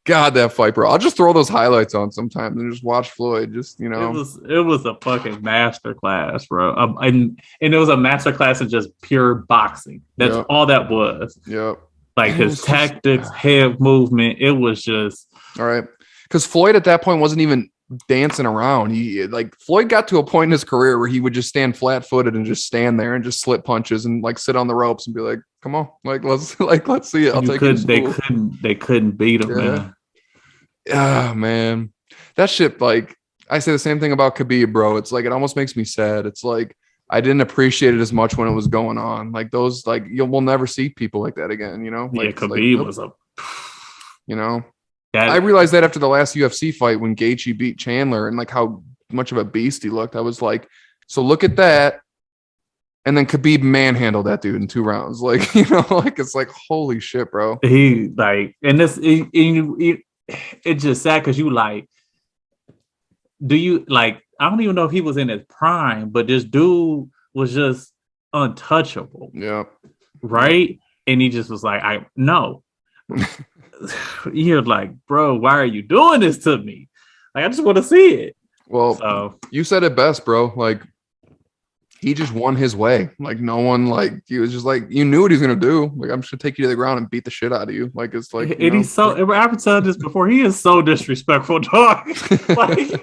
God, that fight, bro. I'll just throw those highlights on sometimes and just watch Floyd. Just It was a fucking masterclass, bro. And it was a masterclass in just pure boxing. That's all that was. Yep. Like his tactics, head movement. It was just all right. Because Floyd at that point wasn't even dancing around. He like Floyd got to a point in his career where he would just stand flat-footed and just stand there and just slip punches and like sit on the ropes and be like, "Come on, let's see it. I'll take it." They couldn't beat him, man. Ah, man, that shit. Like I say the same thing about Khabib, bro. It's like it almost makes me sad. It's like I didn't appreciate it as much when it was going on. Like those, like we'll never see people like that again. You know? Like, Khabib was a. You know. I realized that after the last UFC fight when Gaethje beat Chandler and like how much of a beast he looked. I was like, so look at that. And then Khabib manhandled that dude in 2 rounds. Like, you know, like it's like, holy shit, bro. He like, and this, it's just sad because you like, do you like, I don't even know if he was in his prime, but this dude was just untouchable. Yeah. Right. And he just was like, no. You're like, bro, why are you doing this to me? Like, I just want to see it. Well, you said it best, bro. Like, he just won his way. Like, no one, like, he was just like, you knew what he was gonna do. Like, I'm just gonna take you to the ground and beat the shit out of you. Like, it's like, and he's so. I've said this before. He is so disrespectful, dog. Like,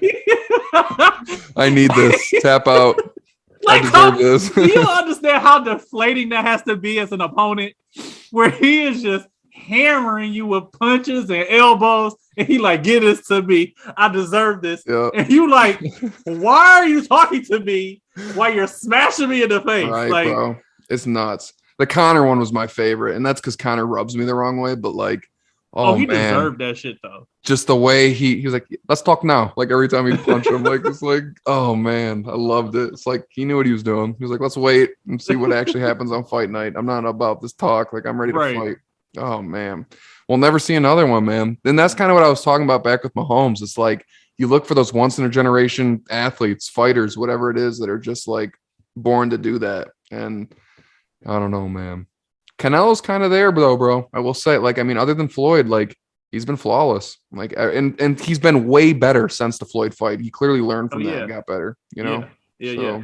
I need this. Tap out. Like, I deserve this. You don't understand how deflating that has to be as an opponent, where he is just hammering you with punches and elbows, and he like, get this to me. I deserve this. Yep. And you like, why are you talking to me while you're smashing me in the face? Right, like, bro. It's nuts. The Conor one was my favorite, and that's because Conor rubs me the wrong way. But like, he man, deserved that shit though. Just the way he was like, let's talk now. Like every time he punched him, like it's like, oh man, I loved it. It's like he knew what he was doing. He was like, let's wait and see what actually happens on fight night. I'm not about this talk. Like I'm ready to fight. Oh man, we'll never see another one, man. And that's kind of what I was talking about back with Mahomes. It's like you look for those once in a generation athletes, fighters, whatever it is, that are just like born to do that. And I don't know, man. Canelo's kind of there, though, bro. I will say, like, I mean, other than Floyd, like he's been flawless. Like, and he's been way better since the Floyd fight. He clearly learned from that and got better. You know? Yeah.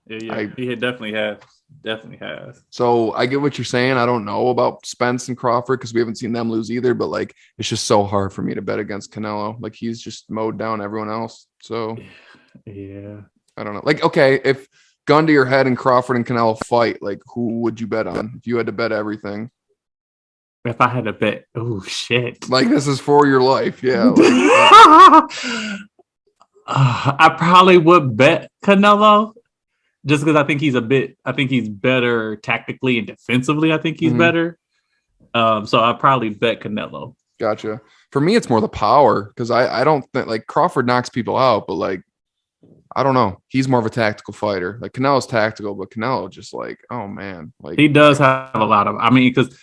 He definitely has. Definitely has. So I get what you're saying. I don't know about Spence and Crawford because we haven't seen them lose either. But like, it's just so hard for me to bet against Canelo. Like he's just mowed down everyone else. So yeah, I don't know. Like, okay, if gun to your head and Crawford and Canelo fight, like who would you bet on if you had to bet everything? If I had to bet, oh shit! Like this is for your life, yeah. I probably would bet Canelo. Just because I think he's better tactically and defensively. I think he's better. So I probably bet Canelo. Gotcha. For me, it's more the power because I don't think like Crawford knocks people out, but like I don't know. He's more of a tactical fighter. Like Canelo's tactical, but Canelo just like, oh man, like he does have a lot of. I mean, because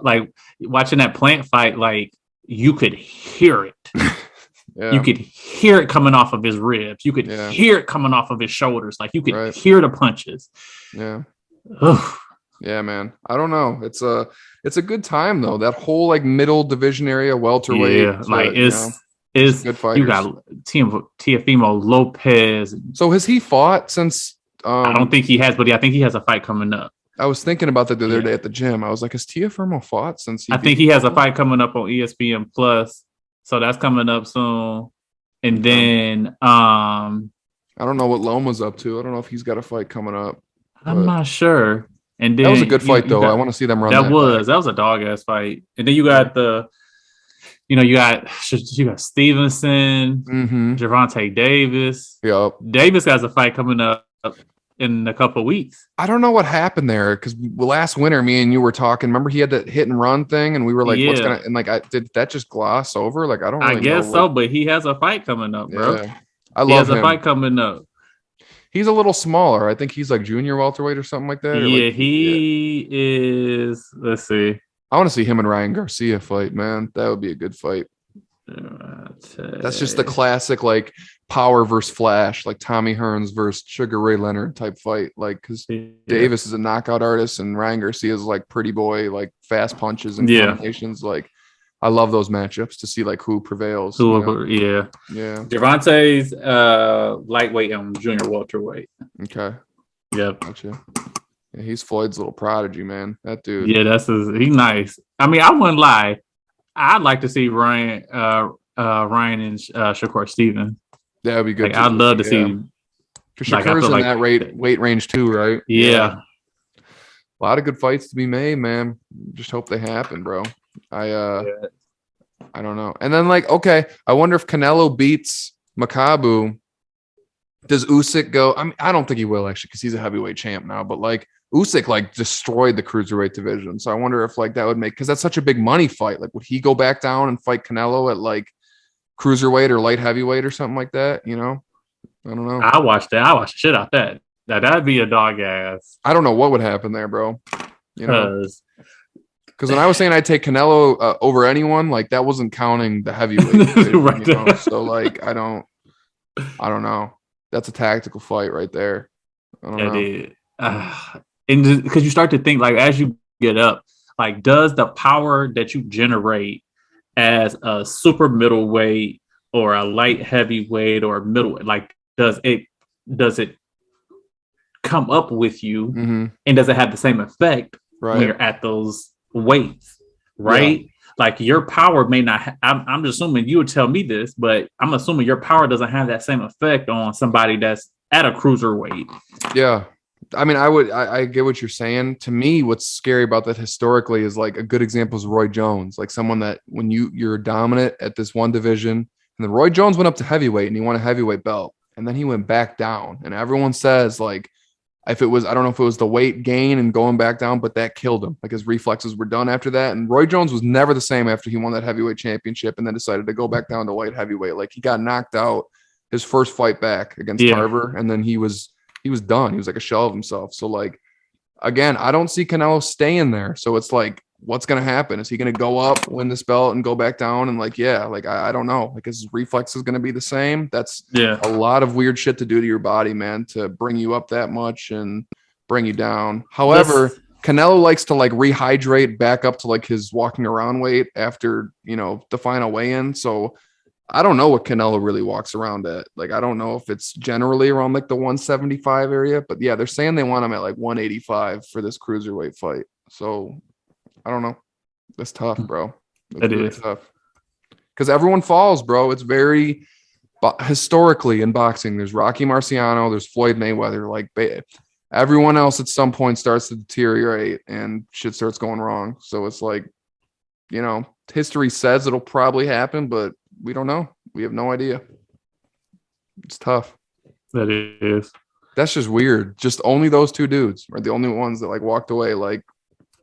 like watching that Plant fight, like you could hear it. Yeah. You could hear it coming off of his ribs. You could hear it coming off of his shoulders. Like you could hear the punches. Yeah. Yeah, man. I don't know. It's a good time though. That whole like middle division area, welterweight. Yeah, like it's good fighters. You got Teofimo Lopez. So has he fought since? I don't think he has, but I think he has a fight coming up. I was thinking about that the other day at the gym. I was like, has Teofimo fought since? I think he has a fight coming up on ESPN Plus. So that's coming up soon. And then I don't know what Loma's up to. I don't know if he's got a fight coming up. I'm not sure. And then that was a good fight though. I want to see them run that was a dog ass fight. And then you got you got Stevenson, Gervonta Davis. Yep. Davis has a fight coming up in a couple of weeks. I don't know what happened there because last winter, me and you were talking. Remember, he had that hit and run thing, and we were like, "What's gonna?" And like, did that just gloss over? Like, I don't. Really I guess so, but he has a fight coming up, bro. Yeah. I love him. He has a fight coming up. He's a little smaller. I think he's like junior welterweight or something like that. Yeah, he is. Let's see. I want to see him and Ryan Garcia fight, man. That would be a good fight. That's just the classic like power versus flash, like Tommy Hearns versus Sugar Ray Leonard type fight. Like because Davis is a knockout artist and Ryan Garcia is like pretty boy, like fast punches and combinations. Like I love those matchups to see like who prevails. Yeah. Gervonta's lightweight and junior welterweight. Okay. Yep. Gotcha. Yeah, he's Floyd's little prodigy, man. That dude. Yeah, he's nice. I mean, I wouldn't lie. I'd like to see Ryan and Shakur Stevenson. Yeah, it'd be good. Like I'd love to see. Because Like I Shakur's feel in like that weight range too, right? yeah. A lot of good fights to be made, man. Just hope they happen, bro. I don't know. And then like, okay, I wonder if Canelo beats Makabu. Does Usyk go? I mean, I don't think he will actually, because he's a heavyweight champ now. But like Usyk, like destroyed the cruiserweight division. So I wonder if like that would make, because that's such a big money fight. Like, would he go back down and fight Canelo at like cruiserweight or light heavyweight or something like that? You know, I don't know. I watched that. I watched the shit out that. That'd be a dog ass. I don't know what would happen there, bro. You know, Because when I was saying I'd take Canelo over anyone, like that wasn't counting the heavyweight division, right, you know? So like I don't know. That's a tactical fight right there. I don't know. And because you start to think like as you get up, like does the power that you generate as a super middleweight or a light heavyweight or middle, like does it come up with you, and does it have the same effect when you're at those weights, right? Yeah. Like your power may not. I'm assuming you would tell me this, but I'm assuming your power doesn't have that same effect on somebody that's at a cruiserweight. Yeah, I mean, I get what you're saying. To me, what's scary about that historically is like a good example is Roy Jones, like someone that when you're dominant at this one division, and then Roy Jones went up to heavyweight and he won a heavyweight belt, and then he went back down, and everyone says like, if it was, I don't know if it was the weight gain and going back down, but that killed him. Like his reflexes were done after that. And Roy Jones was never the same after he won that heavyweight championship and then decided to go back down to light heavyweight. Like he got knocked out his first fight back against Tarver, and then he was done. He was like a shell of himself. So like, again, I don't see Canelo staying there. So it's like, what's going to happen? Is he going to go up, win this belt, and go back down? And like, yeah, like I don't know. Like his reflex is going to be the same. That's a lot of weird shit to do to your body, man, to bring you up that much and bring you down. However, Canelo likes to like rehydrate back up to like his walking around weight after, you know, the final weigh-in. So I don't know what Canelo really walks around at. Like, I don't know if it's generally around like the 175 area, but yeah, they're saying they want him at like 185 for this cruiserweight fight. So I don't know. That's tough, bro. It's really tough. Because everyone falls, bro. It's very historically in boxing. There's Rocky Marciano. There's Floyd Mayweather. Like everyone else at some point starts to deteriorate and shit starts going wrong. So it's like, you know, history says it'll probably happen, but we don't know. We have no idea. It's tough. That is. That's just weird. Just only those two dudes are the only ones that like walked away like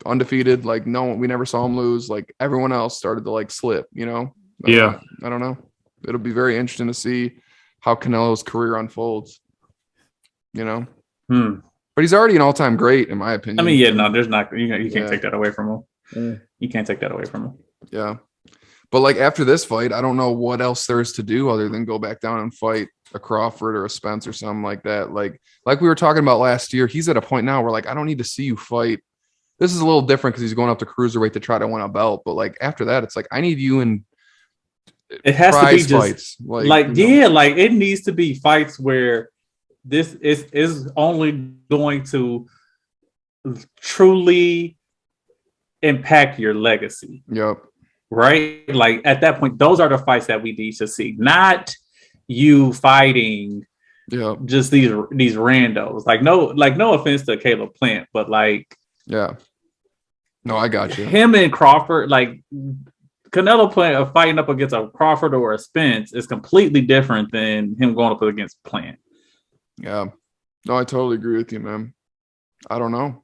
undefeated. Like no, we never saw him lose. Like everyone else started to like slip, you know? I don't know. It'll be very interesting to see how Canelo's career unfolds, you know? But he's already an all-time great, in my opinion. I mean, yeah, no, there's not, you can't take that away from him. You can't take that away from him. Yeah. But like after this fight, I don't know what else there is to do other than go back down and fight a Crawford or a Spence or something like that. Like we were talking about last year, he's at a point now where like, I don't need to see you fight. This is a little different because he's going up to cruiserweight to try to win a belt. But like after that, it's like, I need you in it has to be just fights. like it needs to be fights where this is only going to truly impact your legacy. Yep. Right? Like at that point, those are the fights that we need to see, not you fighting just these randos. Like no offense to Caleb Plant, but like no, I got you. Him and Crawford, like Canelo Plant fighting up against a Crawford or a Spence is completely different than him going up against Plant. Yeah. No, I totally agree with you, man. I don't know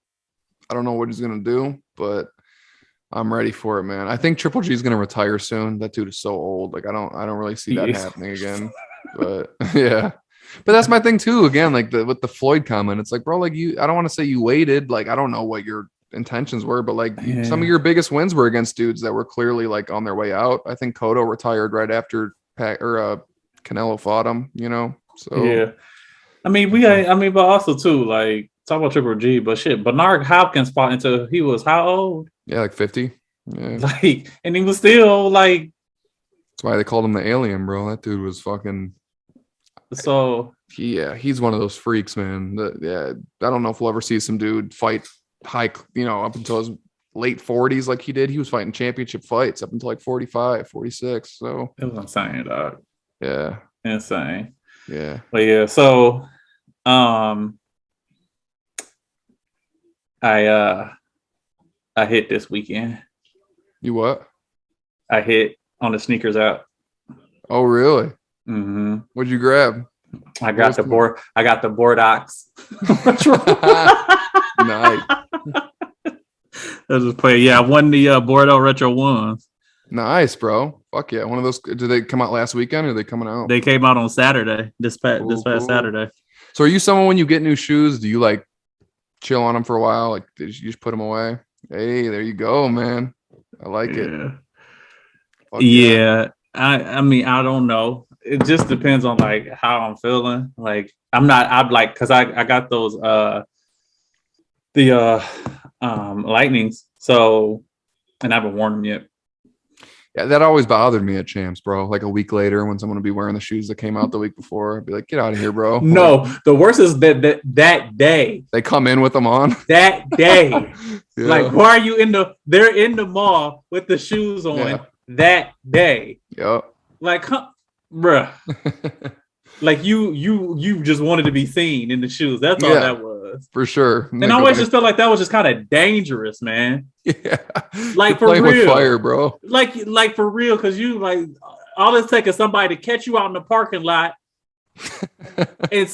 what he's gonna do, but I'm ready for it, man. I think Triple G is gonna retire soon. That dude is so old. Like I don't really see that happening again. But yeah. But that's my thing too. Again, like with the Floyd comment, it's like, bro, like I don't want to say you waited. Like I don't know what your intentions were, but like some of your biggest wins were against dudes that were clearly like on their way out. I think Cotto retired right after Canelo fought him. You know, so yeah. I mean, but also too, like talk about Triple G, but shit, Bernard Hopkins fought until he was how old? Yeah, like 50. Yeah. Like, and he was still like. That's why they called him the alien, bro. That dude was fucking. So he's one of those freaks, man. I don't know if we'll ever see some dude fight high, you know, up until his late 40s like he did. He was fighting championship fights up until like 45, 46. So it was insane, dog. Yeah, insane. Yeah. But yeah, so I hit this weekend. You what? I hit on the sneakers out. Oh, really? Mm-hmm. What'd you grab? I got the board. I got the Bordox. Nice. I just play. Yeah, I won the Bordeaux Retro ones. Nice, bro. Fuck yeah. One of those. Did they come out last weekend or are they coming out? They came out on Saturday. This past Cool. Saturday. So are you someone when you get new shoes, do you like chill on them for a while? Like you just put them away? Hey, there you go, man. I like it. Fuck Yeah. I mean, I don't know. It just depends on like how I'm feeling. Like I'm like because I got those the lightnings. So and I haven't worn them yet. Yeah, that always bothered me at Champs, bro. Like a week later, when someone would be wearing the shoes that came out the week before, I'd be like, "Get out of here, bro!" No, like, the worst is that day. They come in with them on that day. Yeah. Like, why are you in the? They're in the mall with the shoes on that day. Yep. Like, bruh. Like you just wanted to be seen in the shoes. That's all that was. For sure. And I always just felt like that was just kind of dangerous, man. Yeah. Like You're for real. With fire, bro. Like for real, because you like all it takes is somebody to catch you out in the parking lot and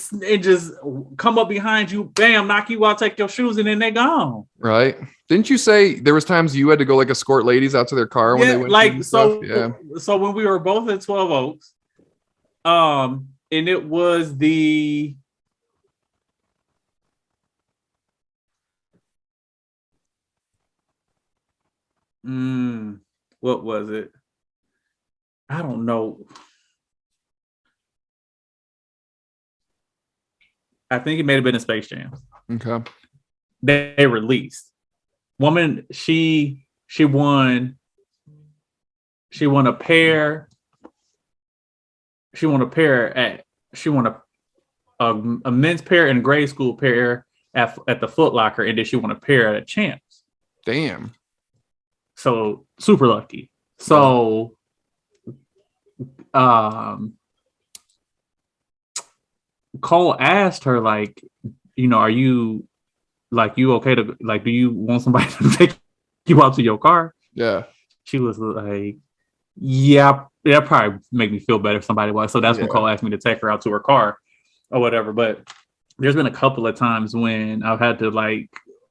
just come up behind you, bam, knock you out, take your shoes, and then they're gone. Right. Didn't you say there was times you had to go like escort ladies out to their car when they went like so stuff? Yeah. So when we were both at 12 Oaks, and it was the what was it? I don't know. I think it may have been a Space Jam. Okay. They released. Woman, she won a pair. She won a men's pair and grade school pair at the Foot Locker, and then she won a pair at Champs. Damn. So super lucky. So Cole asked her, like, you know, are you okay to, like, do you want somebody to take you out to your car? Yeah. She was like, yeah, that probably make me feel better if somebody was. So that's when Cole asked me to take her out to her car or whatever. But there's been a couple of times when I've had to like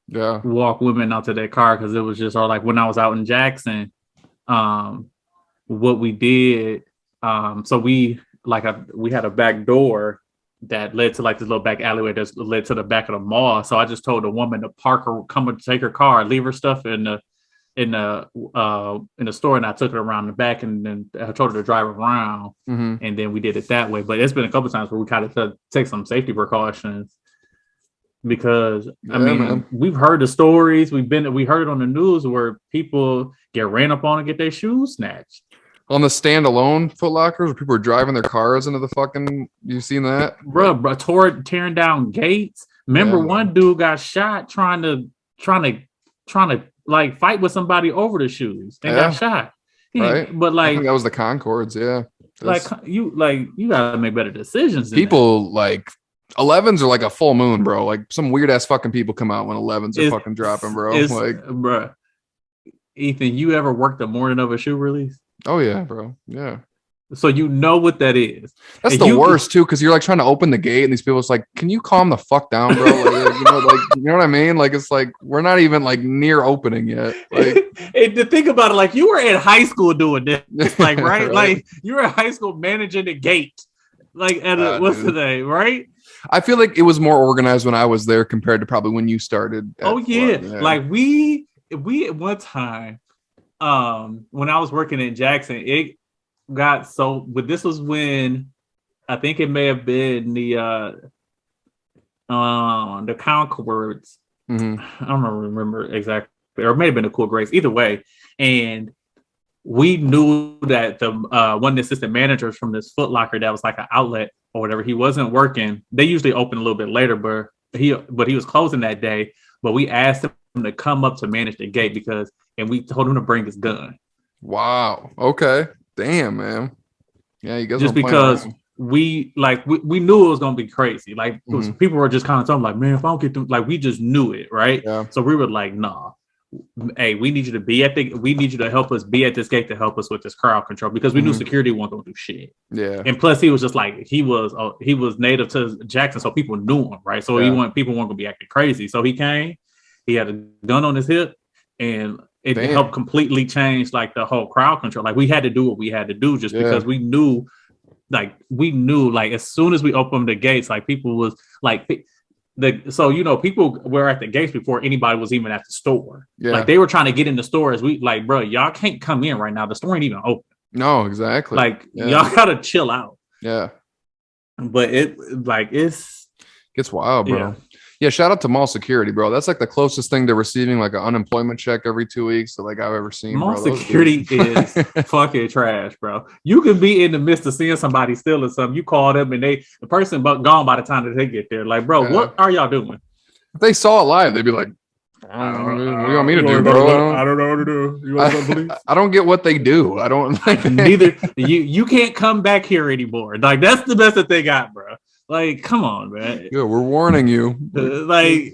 walk women out to their car because it was just, or like when I was out in Jackson, what we did, so we had a back door that led to like this little back alleyway that led to the back of the mall. So I just told the woman to park her, come and take her car, leave her stuff in the store, and I took it around the back, and then I told her to drive around, and then we did it that way. But it's been a couple of times where we kind of take some safety precautions because man, we've heard the stories, we heard it on the news where people get ran up on and get their shoes snatched. On the standalone Foot Lockers where people are driving their cars into the fucking, you've seen that? Bro, tearing down gates. Remember one dude got shot trying to like fight with somebody over the shoes and got shot. Right. But like, I think that was the Concords. Yeah. You gotta make better decisions. People like 11s are like a full moon, bro. Like some weird ass fucking people come out when 11s are fucking dropping, bro. Like, bro, Ethan, you ever worked the morning of a shoe release? Oh yeah, bro. Yeah. So you know what that is. That's the worst too, because you're like trying to open the gate, and these people's like, "Can you calm the fuck down, bro?" Like, you know what I mean? Like, it's like we're not even like near opening yet. Like, and to think about it, like you were in high school doing this, like right? Like you were in high school managing the gate, like at what's the name, right? I feel like it was more organized when I was there compared to probably when you started. Like we at one time, when I was working in Jackson, it got so, but this was when I think it may have been the Concords. I don't remember exactly, or it may have been the Cool Grace. Either way, and we knew that the one of the assistant managers from this Foot Locker that was like an outlet or whatever, he wasn't working. They usually open a little bit later, but he was closing that day. But we asked him to come up to manage the gate and we told him to bring his gun. Wow. Okay. Damn, man. Yeah, you guys just because we knew it was gonna be crazy. Like people were just kind of talking like, man, if I don't get them, like we just knew it, right? Yeah. So we were like, nah, hey, we need you to help us be at this gate to help us with this crowd control because we knew security wasn't gonna do shit. Yeah. And plus he was just like he was native to Jackson, so people knew him, right? So people weren't gonna be acting crazy. So he came, he had a gun on his hip, and it helped completely change like the whole crowd control. Like we had to do what we had to do just because we knew as soon as we opened the gates, like people was like people were at the gates before anybody was even at the store. Yeah. Like they were trying to get in the store as we like, bro, y'all can't come in right now. The store ain't even open. No, exactly. Like y'all gotta chill out. Yeah. But it gets wild, bro. Yeah, shout out to mall security, bro. That's like the closest thing to receiving like an unemployment check every 2 weeks that like I've ever seen. Mall security is fucking trash, bro. You can be in the midst of seeing somebody stealing something. You call them and the person gone by the time that they get there. Like, bro, what are y'all doing? If they saw it live, they'd be like, what do you want me to do, bro? I don't know what to do. You want to go police? I don't get what they do. I don't like neither. You can't come back here anymore. Like that's the best that they got, bro. Like, come on, man. Yeah, we're warning you. Like,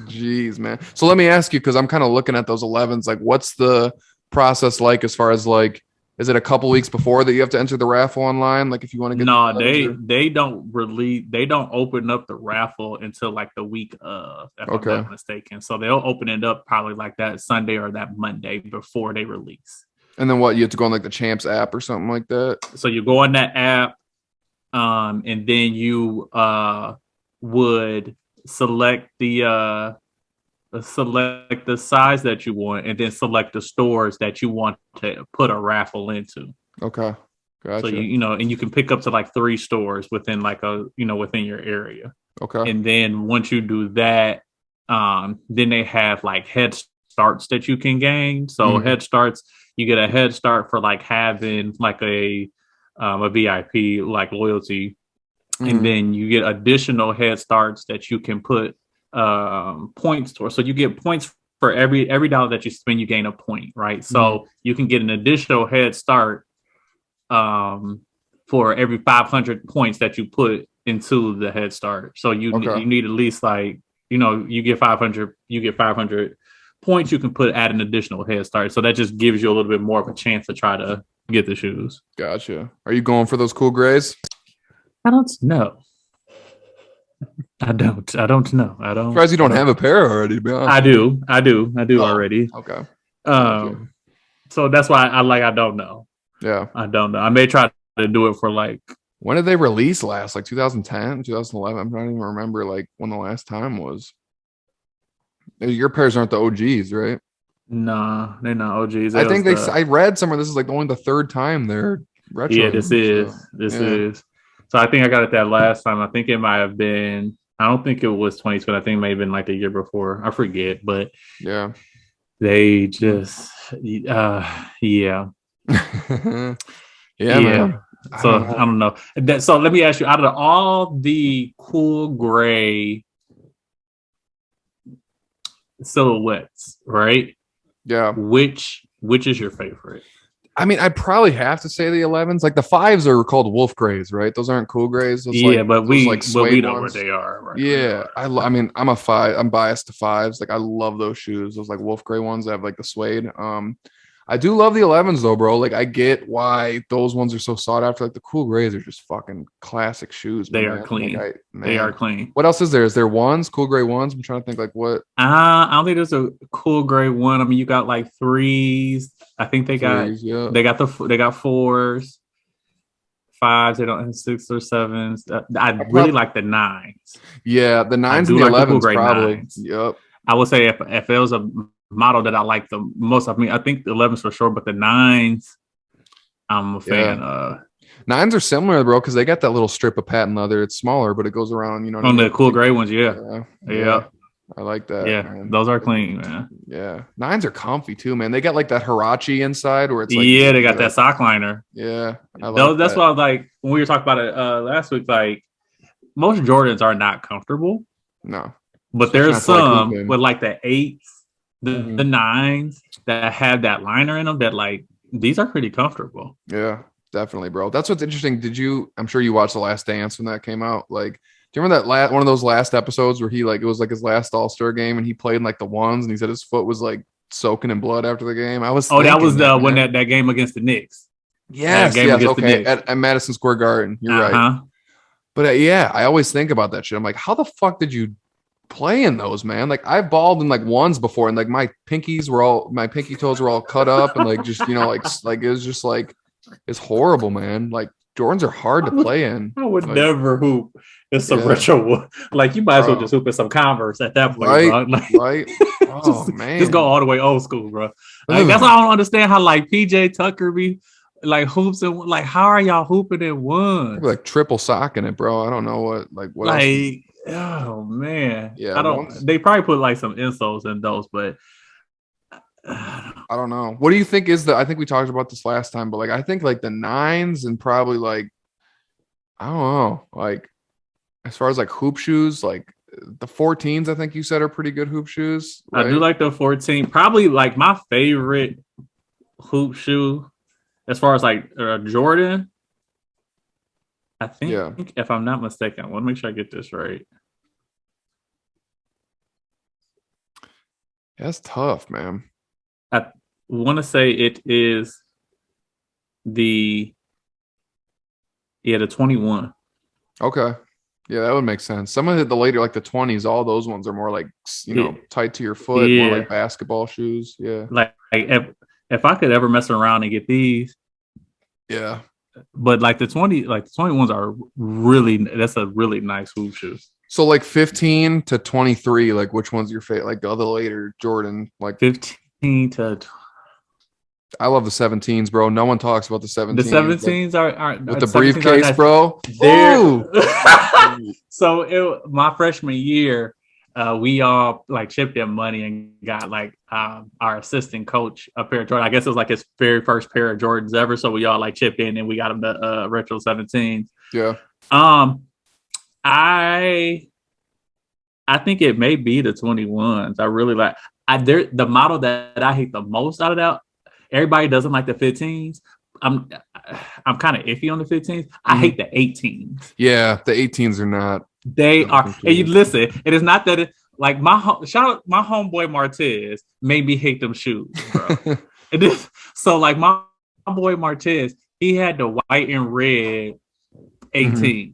jeez, man. So let me ask you, because I'm kind of looking at those 11s. Like, what's the process like as far as like, is it a couple weeks before that you have to enter the raffle online? Like, if you want to get they don't open up the raffle until like the week of, if I'm not mistaken. So they'll open it up probably like that Sunday or that Monday before they release. And then what? You have to go on like the Champs app or something like that. So you go on that app. And then you would select the size that you want, and then select the stores that you want to put a raffle into. Okay, gotcha. So and you can pick up to like 3 stores within like within your area. Okay. And then once you do that, then they have like head starts that you can gain. So head starts, you get a head start for like having like a VIP like loyalty, and then you get additional head starts that you can put points towards. So you get points for every dollar that you spend, you gain a point, right? So you can get an additional head start for every 500 points that you put into the head start. So you need at least like you get 500 points. You can add an additional head start. So that just gives you a little bit more of a chance to try to get the shoes. Gotcha. Are you going for those cool grays? I don't know. I don't know. I don't. Surprised you don't have a pair already, to be honest. I do already. Okay. So that's why I don't know. Yeah. I don't know. I may try to do it for like. When did they release last? Like 2010, 2011? I'm trying to even remember like when the last time was. Your pairs aren't the OGs, right? No, they're not OGs. I think I read somewhere this is like only the 3rd time they're retro. Yeah, this is. So I think I got it that last time. I think it might have been. I don't think it was 2020. I think it may have been like the year before. I forget, but yeah, they just yeah. yeah. Man. So I don't know. So let me ask you: out of all the cool gray silhouettes, right? Yeah. Which is your favorite? I mean, I'd probably have to say the 11s. Like the 5s are called wolf grays, right? Those aren't cool grays. Those but we know what they are. Right? Yeah, I mean, I'm a 5. I'm biased to 5s. Like I love those shoes. Those like wolf gray ones that have like the suede. I do love the 11s though, bro. Like I get why those ones are so sought after. Like the cool grays are just fucking classic shoes. They are clean. Like, they are clean. What else is there? Is there ones? Cool gray ones? I'm trying to think like what. I don't think there's a cool gray one. I mean, you got like 3s. I think they got 4s, 5s. They don't have 6s or 7s. I really like the 9s. Yeah, the 9s and the 11s probably. 9s. Yep. I would say if it was a model that I like the most, I mean, I think the 11s for sure, but the 9s, I'm a fan of. 9s are similar, bro, because they got that little strip of patent leather. It's smaller, but it goes around, on the cool gray ones, yeah. I like that. Yeah, man. Those are clean, man. Yeah, 9s are comfy too, man. They got like that Hirachi inside, where it's like they got that sock liner. Yeah, that's why I was like when we were talking about it last week. Like most Jordans are not comfortable. No, but there's some with like the 8s. The 9s that have that liner in them that like these are pretty comfortable. Yeah, definitely, bro. That's what's interesting. I'm sure you watched The Last Dance when that came out. Like, do you remember that one of those last episodes where it was like his last All-Star game and he played in like the ones and he said his foot was like soaking in blood after the game? I was that was that, when that game against the Knicks. Yes, okay. At Madison Square Garden. You're right. But yeah, I always think about that shit. I'm like, how the fuck did you play in those, man? Like I balled in like ones before and like my pinky toes were all cut up and like just, like it was just like, it's horrible, man. Like Jordans are hard to play in. I would never hoop in some retro. Like you might as well just hoop in some Converse at that point, right, bro. Like, right. Oh man, just go all the way old school, bro. Like that's why I don't understand how like PJ Tucker be like hoops and like how are y'all hooping in one? Like triple sock in it, bro. I don't know what like. Else? Oh man, yeah. I don't. They probably put like some insoles in those, but I don't know. What do you think is I think we talked about this last time, but like I think like the 9s and probably like I don't know, like as far as like hoop shoes, like the 14s, I think you said are pretty good hoop shoes. Right? I do like the 14. Probably like my favorite hoop shoe, as far as like Jordan. I think if I'm not mistaken, I want to make sure I get this right. That's tough, man. I want to say it is the 21. Okay. Yeah, that would make sense. Some of the later, like the 20s, all those ones are more like, tight to your foot, more like basketball shoes. Yeah. Like if I could ever mess around and get these. Yeah. But like the 21s are that's a really nice hoop shoe. So like 15 to 23, like which one's your favorite? Like the other later Jordan, like 15 to. I love the 17s, bro. No one talks about the 17s. The 17s are with the briefcase, nice. Bro. So my freshman year, we all like chipped in money and got like our assistant coach a pair of Jordan. I guess it was like his very first pair of Jordans ever. So we all like chipped in and we got him the retro 17s. Yeah. I think it may be the 21s. I really like. The model that I hate the most out of that. Everybody doesn't like the 15s. I'm kind of iffy on the 15s. I hate the 18s. Yeah, the 18s are not. They are. And you listen, it is not that like shout out my homeboy Martez made me hate them shoes, bro. So like my boy Martez, he had the white and red 18s.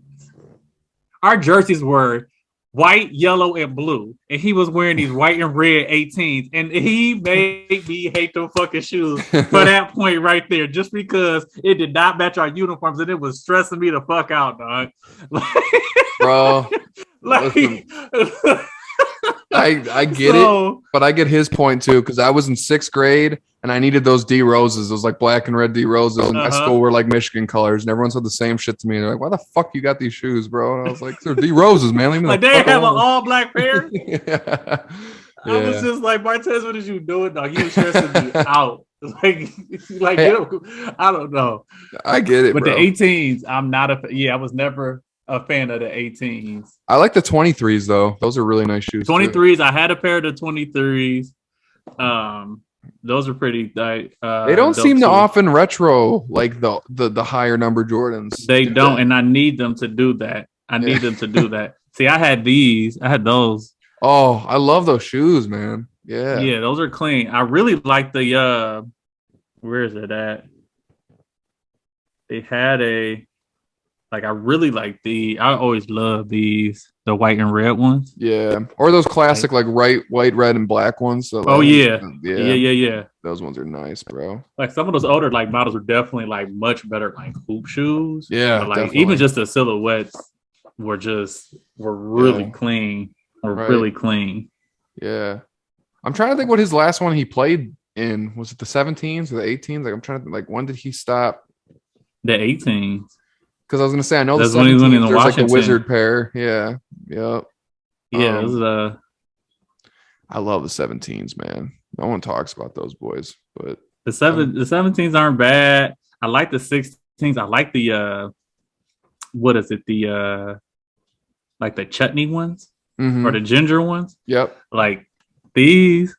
Our jerseys were white, yellow, and blue. And he was wearing these white and red 18s. And he made me hate them fucking shoes for that point right there, just because it did not match our uniforms and it was stressing me the fuck out, dog. Bro. I get it, but I get his point too, because I was in 6th grade and I needed those D roses, those like black and red D roses, and my school were like Michigan colors, and everyone said the same shit to me. They're like, "Why the fuck you got these shoes, bro?" And I was like, "They're D roses, man." Leave me like they have an all black pair. Yeah. I was just like, Martez, what did you do, dog? You stressing me out. Like hey, I don't know. I get it, but bro. The 18s, I'm not I was never a fan of the 18s. I like the 23s though. Those are really nice shoes. 23s, too. I had a pair of the 23s. Those are pretty. They don't seem to often retro like the higher number Jordans. They don't, and I need them to do that. I need them to do that. See, I had those. Oh, I love those shoes, man. Yeah, yeah, those are clean. I really like the. Where is it at? They had I really like I always love the white and red ones. Yeah. Or those classic like white, red, and black ones. So, yeah. Those ones are nice, bro. Like some of those older like models are definitely like much better like hoop shoes. Yeah. But, like even just the silhouettes were really clean. Really clean. Yeah. I'm trying to think what his last one he played in. Was it the 17s or the 18s? Like I'm trying to think, like when did he stop? The 18s. Because I was gonna say I know that's the 17s, there's like a wizard pair. Yeah. Yep. Yeah. I love the 17s, man. No one talks about those boys, but the 17s aren't bad. I like the 16s. I like the what is it? The like the chutney ones or the ginger ones. Yep. Like these.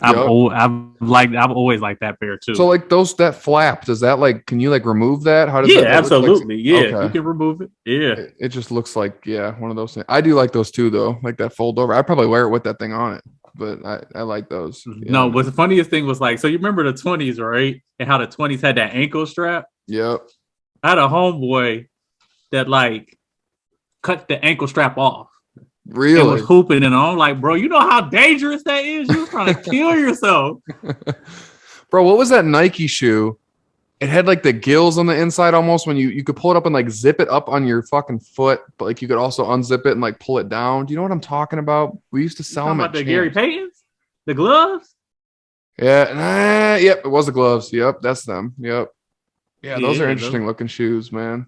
I've always liked that pair too. So like that flap, does that like, can you like remove that? How does that absolutely. Like, yeah, okay. You can remove it. Yeah. It just looks like, one of those things. I do like those too though. Like that fold over. I'd probably wear it with that thing on it, but I like those. No, but the funniest thing was like, so you remember the 20s, right? And how the 20s had that ankle strap? Yep. I had a homeboy that like cut the ankle strap off. Really? And was hooping, and I'm like, bro, you know how dangerous that is? You was trying to kill yourself. Bro, what was that Nike shoe? It had like the gills on the inside almost, when you could pull it up and like zip it up on your fucking foot, but like you could also unzip it and like pull it down. Do you know what I'm talking about? We used to sell them at the Gary Paytons? The gloves? Yeah. Yep, it was the gloves. Yep, that's them. Yep. Yeah, those are interesting looking shoes, man.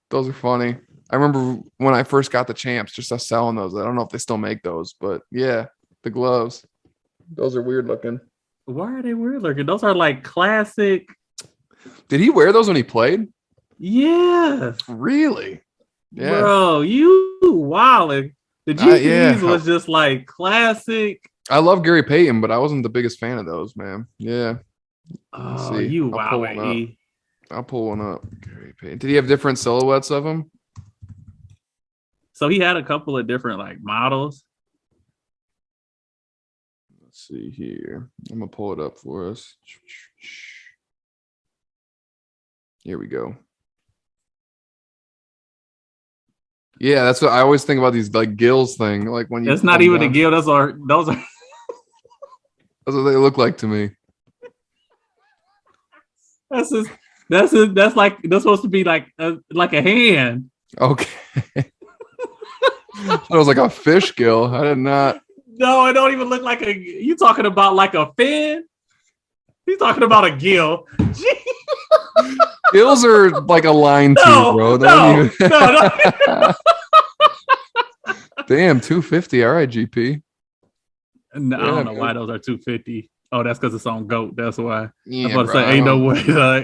Those are funny. I remember when I first got the champs, just us selling those. I don't know if they still make those, but yeah, the gloves. Those are weird looking. Why are they weird looking? Those are like classic. Did he wear those when he played? Yeah. Really? Yeah. Bro, you wilding. The GPs was just like classic. I love Gary Payton, but I wasn't the biggest fan of those, man. Yeah. Oh, you wilding. I'll pull one up. Gary Payton. Did he have different silhouettes of them? So he had a couple of different like models. Let's see here. I'm gonna pull it up for us. Here we go. Yeah, that's what I always think about, these like gills thing. Like when you, it's not even a gill. Those are that's what they look like to me. That's supposed to be like a hand. Okay. It was like a fish gill. I did not. No, it don't even look like a. You talking about like a fin? He's talking about a gill. Gills are like a line too, bro. No. Damn, 250. All right, GP. No, I don't know why those are 250. Oh, that's because it's on GOAT. That's why. Yeah, I was about to say, ain't no way.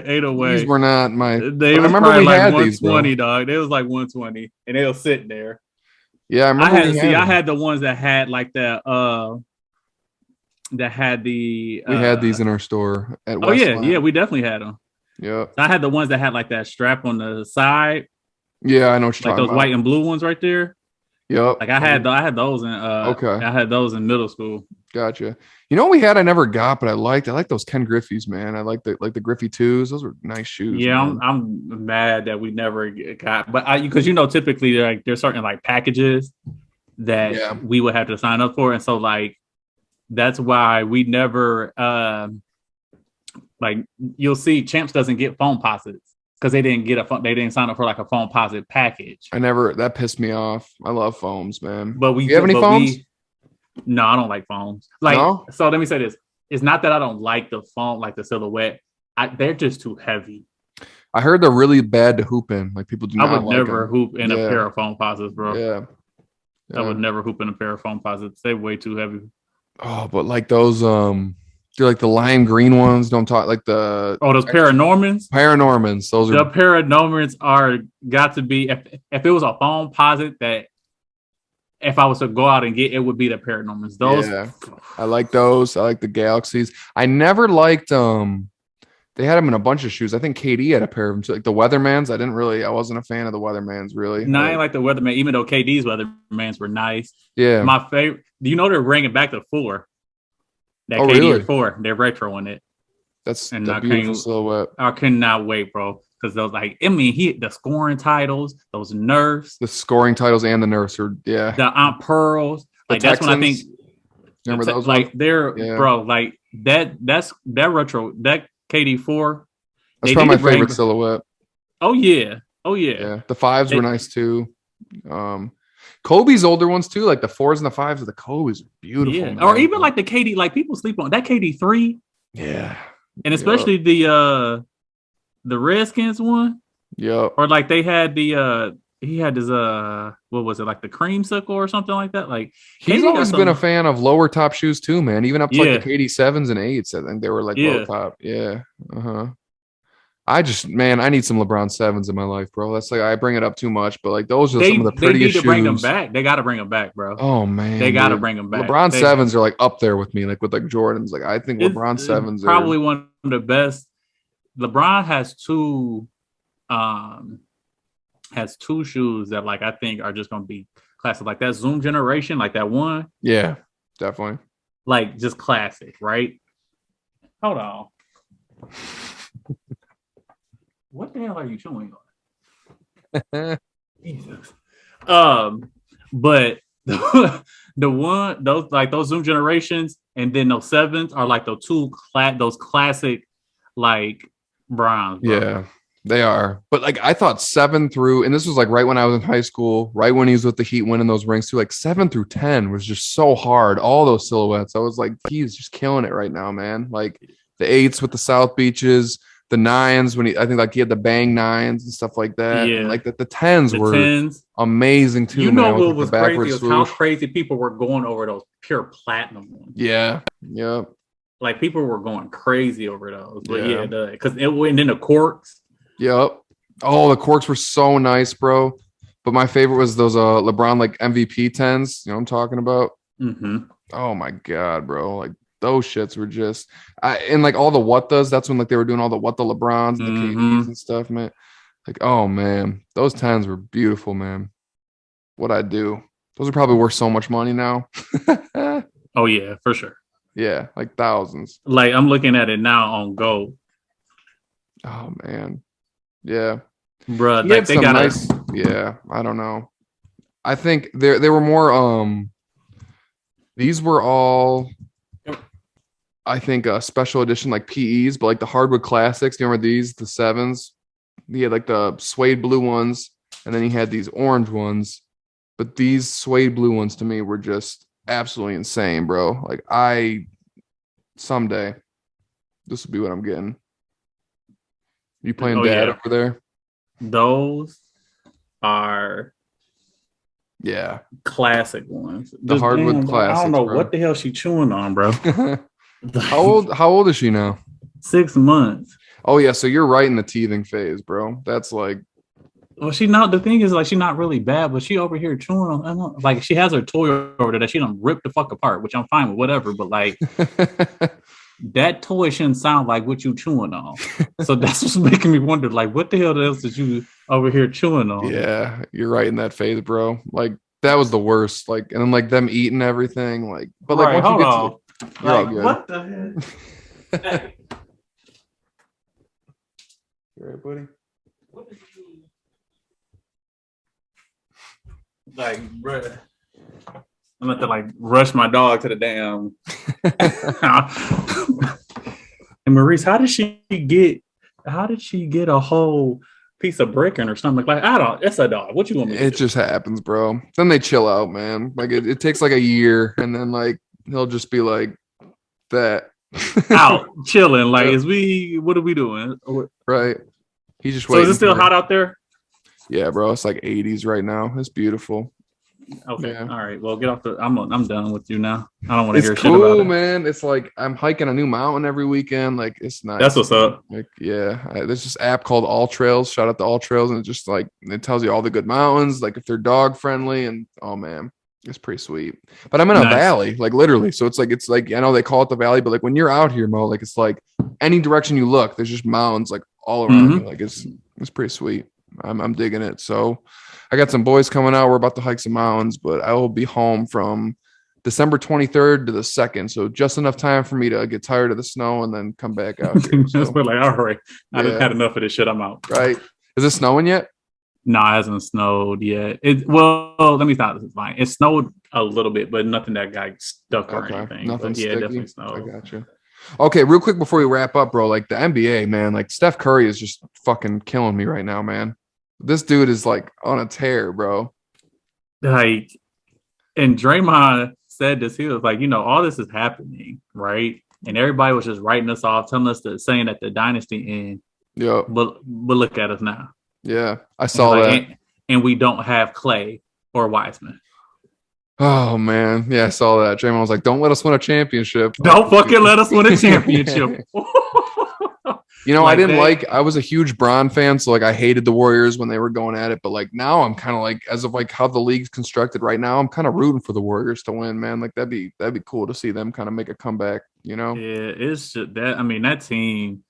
Ain't no way. These were not my. They was remember we like had 120, these, dog. They was like 120, and they was sitting there. Yeah, I remember. I had the ones that had like that. That had the. We had these in our store at. Oh yeah, we definitely had them. Yeah, I had the ones that had like that strap on the side. Yeah, I know what you're like talking those about. White and blue ones right there. Yep. Like I had those in. Okay. I had those in middle school. Gotcha. You know what we had? I never got, but I liked those Ken Griffey's, man. I like the Griffey 2s. Those were nice shoes. Yeah, man. I'm mad that we never got, but because typically like there's certain like packages that we would have to sign up for, and so like that's why we never like you'll see Champs doesn't get phone posits because they didn't sign up for like a phone posit package. That pissed me off. I love foams, man. But you have any foams? No, I don't like foams. Like, so let me say this. It's not that I don't like the foam, like the silhouette. They're just too heavy. I heard they're really bad to hoop in. Like people do not like them. I would never hoop in a pair of foam posits, bro. Yeah. I would never hoop in a pair of foam posits. They're way too heavy. Oh, but like those, they're like the lime green ones. Don't talk like the. Oh, those Paranormans? Paranormans. Those are. The Paranormans are got to be, if it was a foam posit that, if I was to go out and get, it would be the Paranormans. Those, I like those. I like the Galaxies. I never liked they had them in a bunch of shoes. I think KD had a pair of them too. Like the Weathermans. I wasn't a fan of the Weathermans really. No, I ain't like the Weatherman, even though KD's Weathermans were nice. Yeah. My favorite. Do you know they're bringing back the 4? That KD really? 4. They're retroing it. That's a beautiful silhouette. I cannot wait, bro. Because those the scoring titles, those Nerfs. The scoring titles and the Nerfs are the Aunt Pearls. Like that's when I think. Remember those? Like bro. Like that's that retro. That KD4. That's probably my favorite silhouette. Oh yeah. Yeah. The 5s were nice too. Kobe's older ones too, like the 4s and the 5s of the Kobe's are beautiful. Yeah. Man. Or even like the KD, like people sleep on that KD3. Yeah. And especially the Redskins one. Yeah. Or like they had he had his what was it, like the creamsicle or something like that? Like he's always been a fan of lower top shoes too, man. Even up to like the KD 7s and 8s. I think they were like low top. Yeah. I need some LeBron 7s in my life, bro. That's like, I bring it up too much, but like those are some of the They need prettiest to bring them shoes. back. They got to bring them back, bro. Oh They man, got to dude. bring them back. LeBron They 7s are like up there with me, like with like Jordans. Like I think it's LeBron 7s are. probably one of the best. LeBron has two shoes that like I think are just gonna be classic. Like that Zoom generation, like that one, Yeah, definitely. like just classic, right? Hold on. What the hell are you chewing on? Jesus. But the one those Zoom generations and then those 7s are like those classic like Browns. Bro. Yeah, they are. But like I thought 7 through, and this was like right when I was in high school, right when he was with the Heat winning those rings too. Like 7 through 10 was just so hard. All those silhouettes. I was like, he's just killing it right now, man. Like the 8s with the South Beaches, the 9s when I think like he had the bang 9s and stuff like that. Yeah. And like the 10s The were 10s. amazing too. You know man, what like was crazy is how crazy people were going over those pure platinum ones. Yeah. Yep. Like people were going crazy over those. But Yeah. and then the corks. Yep. Oh, the corks were so nice, bro. But my favorite was those LeBron like MVP 10s. You know what I'm talking about? Mm-hmm. Oh my god, bro! Like those shits were just, and like all the what does. That's when like they were doing all the what the LeBrons and the KDs and stuff, man. Like, oh man, those 10s were beautiful, man. What I do? Those are probably worth so much money now. Oh yeah, for sure. Yeah, like thousands. Like I'm looking at it now on Go. Oh man, yeah, bro. Like they got nice. Yeah, I don't know. I think they were more. These were all, I think, special edition like PEs, but like the hardwood classics. Do you remember these? The 7s. He had like the suede blue ones, and then he had these orange ones. But these suede blue ones to me were just absolutely insane, bro. Like someday, this will be what I'm getting. You playing dad over there? Those are classic ones. The hardwood classics. I don't know bro. what the hell she chewing on, bro. How old is she now? 6 months. Oh yeah, so you're right in the teething phase, bro. That's like, well, she not. The thing is, like, she's not really bad, but she over here chewing on. Like, she has her toy over there that she done ripped the fuck apart, which I'm fine with, whatever. But like, that toy shouldn't sound like what you chewing on. So that's what's making me wonder, like, what the hell else did you over here chewing on? Yeah, you're right in that phase, bro. Like that was the worst. Like, and then like them eating everything. Like, but like, right, once hold you get on. Like, what the hell? Hey. You right, buddy? What did you like, bro? I'm about to like rush my dog to the damn. And Maurice, how did she get a whole piece of bricking or something? Like, I don't. It's a dog. What you want me to do? It just happens, bro. Then they chill out, man. Like it takes like a year, and then like he'll just be like that out chilling. Like, what are we doing? Right. He's just waiting. So is it still hot out there? Yeah, bro. It's like 80s right now. It's beautiful. Okay. Yeah. All right. Well, get off the. I'm done with you now. I don't want to hear cool, shit about it. Man. It's like I'm hiking a new mountain every weekend. Like it's nice. That's what's up. Like there's this app called All Trails. Shout out to All Trails, and it just like it tells you all the good mountains, like if they're dog friendly, and oh man, it's pretty sweet. But I'm in a valley, like literally. So it's like I know they call it the valley, but like when you're out here, Mo, like it's like any direction you look, there's just mountains like all around you. Like it's pretty sweet. I'm digging it. So I got some boys coming out. We're about to hike some mountains, but I will be home from December 23rd to the 2nd. So just enough time for me to get tired of the snow and then come back out here. So. We're like, all right, I just had enough of this shit. I'm out. Right. Is it snowing yet? No, it hasn't snowed yet. Let me stop. This is fine. It snowed a little bit, but nothing that got stuck or anything. Nothing sticky. Yeah, definitely snowed. I got you. Okay, real quick before we wrap up, bro, like the NBA, man, like Steph Curry is just fucking killing me right now, man. This dude is like on a tear, bro. Like, and Draymond said this. He was like, all this is happening, right? And everybody was just writing us off, telling us saying that the dynasty end. Yeah. But look at us now. Yeah, I saw that. And we don't have Clay or Wiseman. Oh man, yeah, I saw that. Draymond was like, "Don't let us win a championship. Don't fucking let us win a championship." You know, Like I was a huge Bron fan, so like I hated the Warriors when they were going at it, but like now I'm kind of like, as of like how the league's constructed right now, I'm kind of rooting for the Warriors to win, man. Like that'd be cool to see them kind of make a comeback, you know? yeah, it's just that. I mean, that team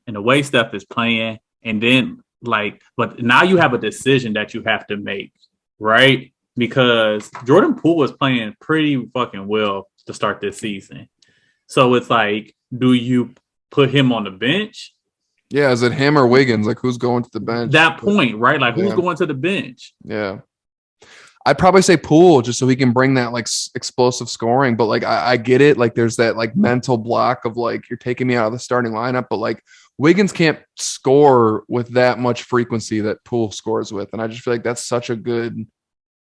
and the way Steph is playing, and then like, but now you have a decision that you have to make, right? Because Jordan Poole is playing pretty fucking well to start this season. So it's like, do you put him on the bench? Yeah, is it him or Wiggins? Like who's going to the bench? That point, right? Like, who's Yeah. going to the bench? Yeah. I'd probably say Poole just so he can bring that like explosive scoring. But like I get it. Like there's that like mental block of like you're taking me out of the starting lineup. But like Wiggins can't score with that much frequency that Poole scores with. And I just feel like that's such a good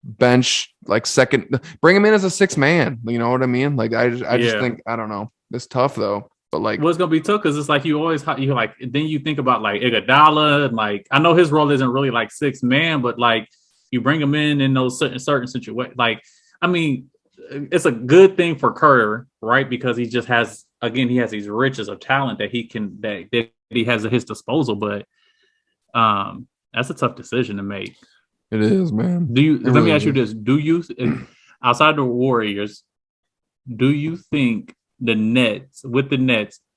bench, like second, bring him in as a 6-man. You know what I mean? Like I just think, I don't know. It's tough though. But like What's gonna be tough because it's like you always you like then you think about like Iguodala and like I know his role isn't really like 6-man, but like you bring him in those certain situations. Like I mean, it's a good thing for Carter, right? Because he just has he has these riches of talent that he can that he has at his disposal. But that's a tough decision to make. it is, man. Let me ask you this: do you outside the Warriors, do you think the Nets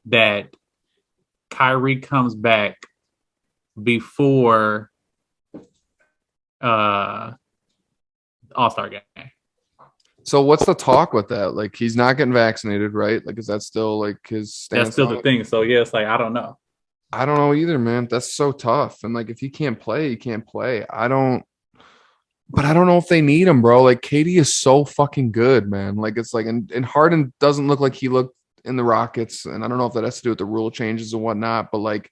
that Kyrie comes back before All-Star game? So what's the talk with that? Like he's not getting vaccinated, right? Like is that still like his stance? That's still the thing. So yeah, it's like I don't know. I don't know either, man. That's so tough. And like if he can't play, he can't play. But I don't know if they need him, bro. Like KD is so fucking good, man. Like it's like and Harden doesn't look like he looked in the Rockets. And I don't know if that has to do with the rule changes and whatnot, but like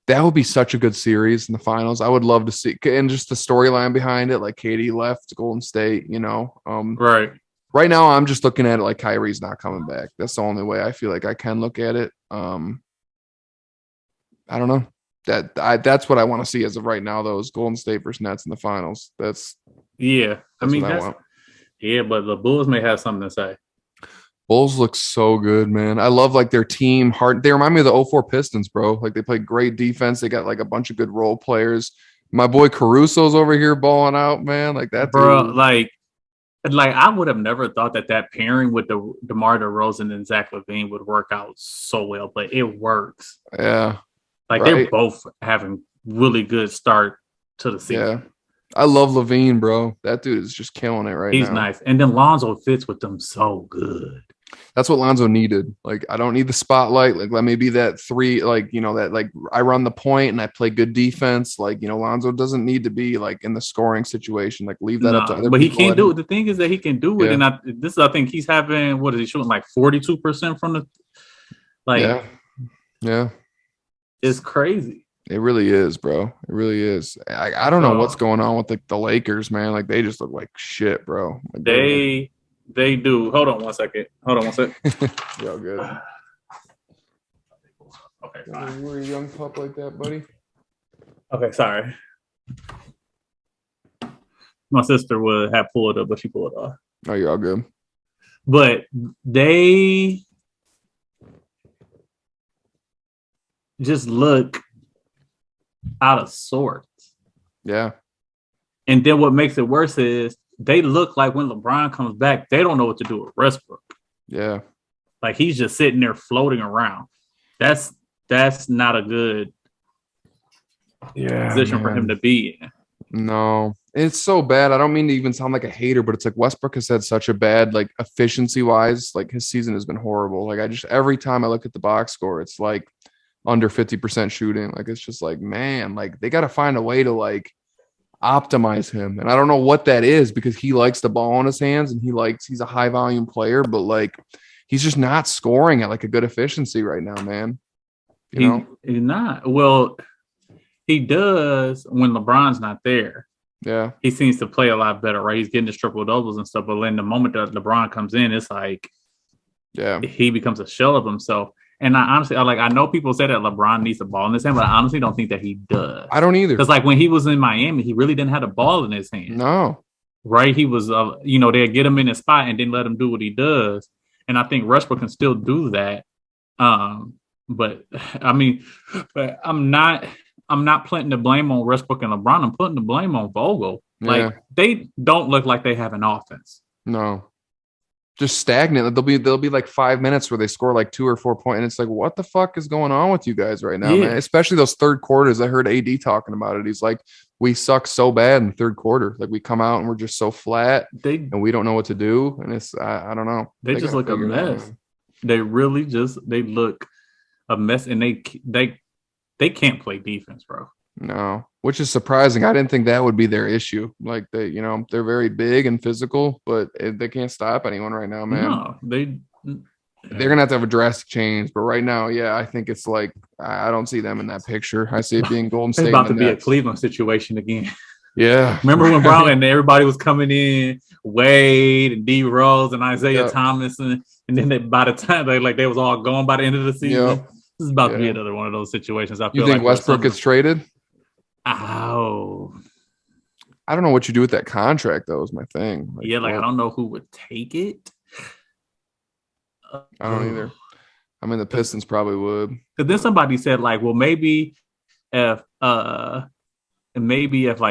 that would be such a good series in the finals. I would love to see, and just the storyline behind it, like KD left Golden State, you know. Right. Right now I'm just looking at it like Kyrie's not coming back. That's the only way I feel like I can look at it. I don't know. That's what I want to see as of right now, though, is Golden State versus Nets in the finals. Yeah. I mean, what I want. Yeah, but the Bulls may have something to say. Bulls look so good, man. I love like their team. They remind me of the '04 Pistons, bro. Like they play great defense. They got like a bunch of good role players. My boy Caruso's over here balling out, man. Like that, Bro. dude. Like I would have never thought that pairing with the DeMar DeRozan and Zach LaVine would work out so well, but it works. Yeah, like right. They're both having really good start to the season. Yeah, I love LaVine, bro. That dude is just killing it right now. He's nice, and then Lonzo fits with them so good. That's what Lonzo needed. Like, I don't need the spotlight. Like, let me be that 3, like, you know, that like I run the point and I play good defense. Like, you know, Lonzo doesn't need to be like in the scoring situation. Like, leave that up to other but people. He can't do it. The thing is that he can do it. Yeah. And I think he's having, what is he shooting, like 42% from the, like, yeah. It's crazy. It really is, bro. It really is. I don't know what's going on with the Lakers, man. Like, they just look like shit, bro. Like, they do. Hold on one second. Y'all good. Okay, fine. We're a young pup like that, buddy. Okay, sorry. My sister would have pulled up, but she pulled off. Oh, you're all good. But they just look out of sorts. Yeah. And then what makes it worse is they look like when LeBron comes back, they don't know what to do with Westbrook. Yeah. Like he's just sitting there floating around. That's not a good position for him to be in. No, it's so bad. I don't mean to even sound like a hater, but it's like Westbrook has had such a bad, like efficiency wise, like his season has been horrible. Like every time I look at the box score, it's like under 50% shooting. Like it's just like, man, like they got to find a way to like optimize him. And I don't know what that is because he likes the ball in his hands and he's a high volume player, but like he's just not scoring at like a good efficiency right now, man. You know? He's not. Well, he does when LeBron's not there. Yeah. He seems to play a lot better, right? He's getting his triple doubles and stuff. But then the moment that LeBron comes in, it's like he becomes a shell of himself. And I honestly, I know people say that LeBron needs the ball in his hand, but I honestly don't think that he does. I don't either. Because like when he was in Miami, he really didn't have the ball in his hand. No. Right? He was, they'd get him in his spot and then let him do what he does. And I think Westbrook can still do that. But I mean, but I'm not putting the blame on Westbrook and LeBron. I'm putting the blame on Vogel. Like they don't look like they have an offense. No. Just stagnant. There'll be like 5 minutes where they score like 2 or 4 points, and it's like, what the fuck is going on with you guys right now, man? Especially those third quarters. I heard AD talking about it. He's like, we suck so bad in the third quarter. Like we come out and we're just so flat, and we don't know what to do. And it's I don't know. They just look a mess. They really they look a mess, and they can't play defense, bro. No, which is surprising. I didn't think that would be their issue. Like they're very big and physical, but they can't stop anyone right now, man. No, they're gonna have to have a drastic change. But right now, yeah, I think it's like I don't see them in that picture. I see it being Golden State. It's about to be a Cleveland situation again. Yeah. Remember when Brown and everybody was coming in, Wade and D Rose and Isaiah Thomas, and then by the time they was all gone by the end of the season. Yep. This is about to be another one of those situations. I feel you think Westbrook gets traded? Oh, I don't know what you do with that contract, though, is my thing. I don't know who would take it. I don't either. I mean, the Pistons probably would. Because then somebody said, like, well, maybe if like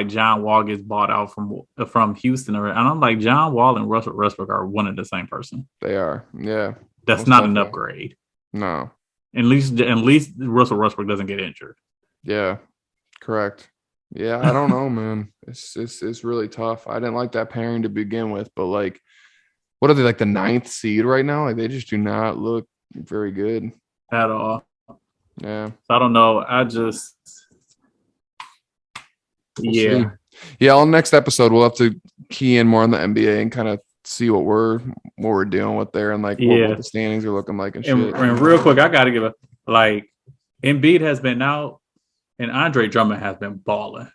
John Wall gets bought out from Houston, and I'm like, John Wall and Russell Westbrook are one and the same person. They are, yeah. That's not an upgrade. No. At least Russell Westbrook doesn't get injured. Yeah. Correct. Yeah, I don't know, man. It's really tough. I didn't like that pairing to begin with, but like, what are they, like the 9th seed right now? Like they just do not look very good at all. Yeah, I don't know. We'll see. Yeah. On the next episode, we'll have to key in more on the NBA and kind of see what we're dealing with there and like what the standings are looking like and shit. And real quick, I got to give a Embiid has been out. And Andre Drummond has been balling.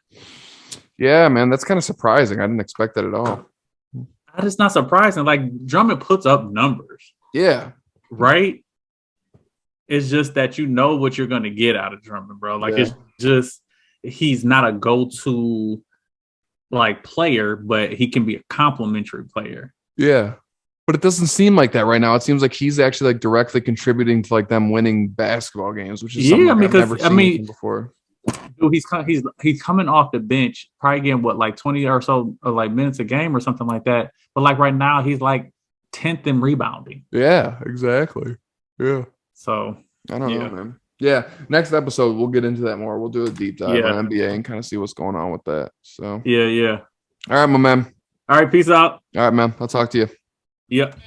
Yeah, man, that's kind of surprising. I didn't expect that at all. That is not surprising. Like Drummond puts up numbers. Yeah. Right? It's just that you know what you're going to get out of Drummond, bro. Like it's just he's not a go-to like player, but he can be a complimentary player. Yeah. But it doesn't seem like that right now. It seems like he's actually like directly contributing to like them winning basketball games, which is something I've never seen before. Dude, he's coming off the bench, probably getting like 20 or so like minutes a game or something like that. But like right now, he's like 10th in rebounding. Yeah, exactly. Yeah. So I don't know, man. Yeah. Next episode, we'll get into that more. We'll do a deep dive on NBA and kind of see what's going on with that. So yeah. All right, my man. All right, peace out. All right, man. I'll talk to you. Yep.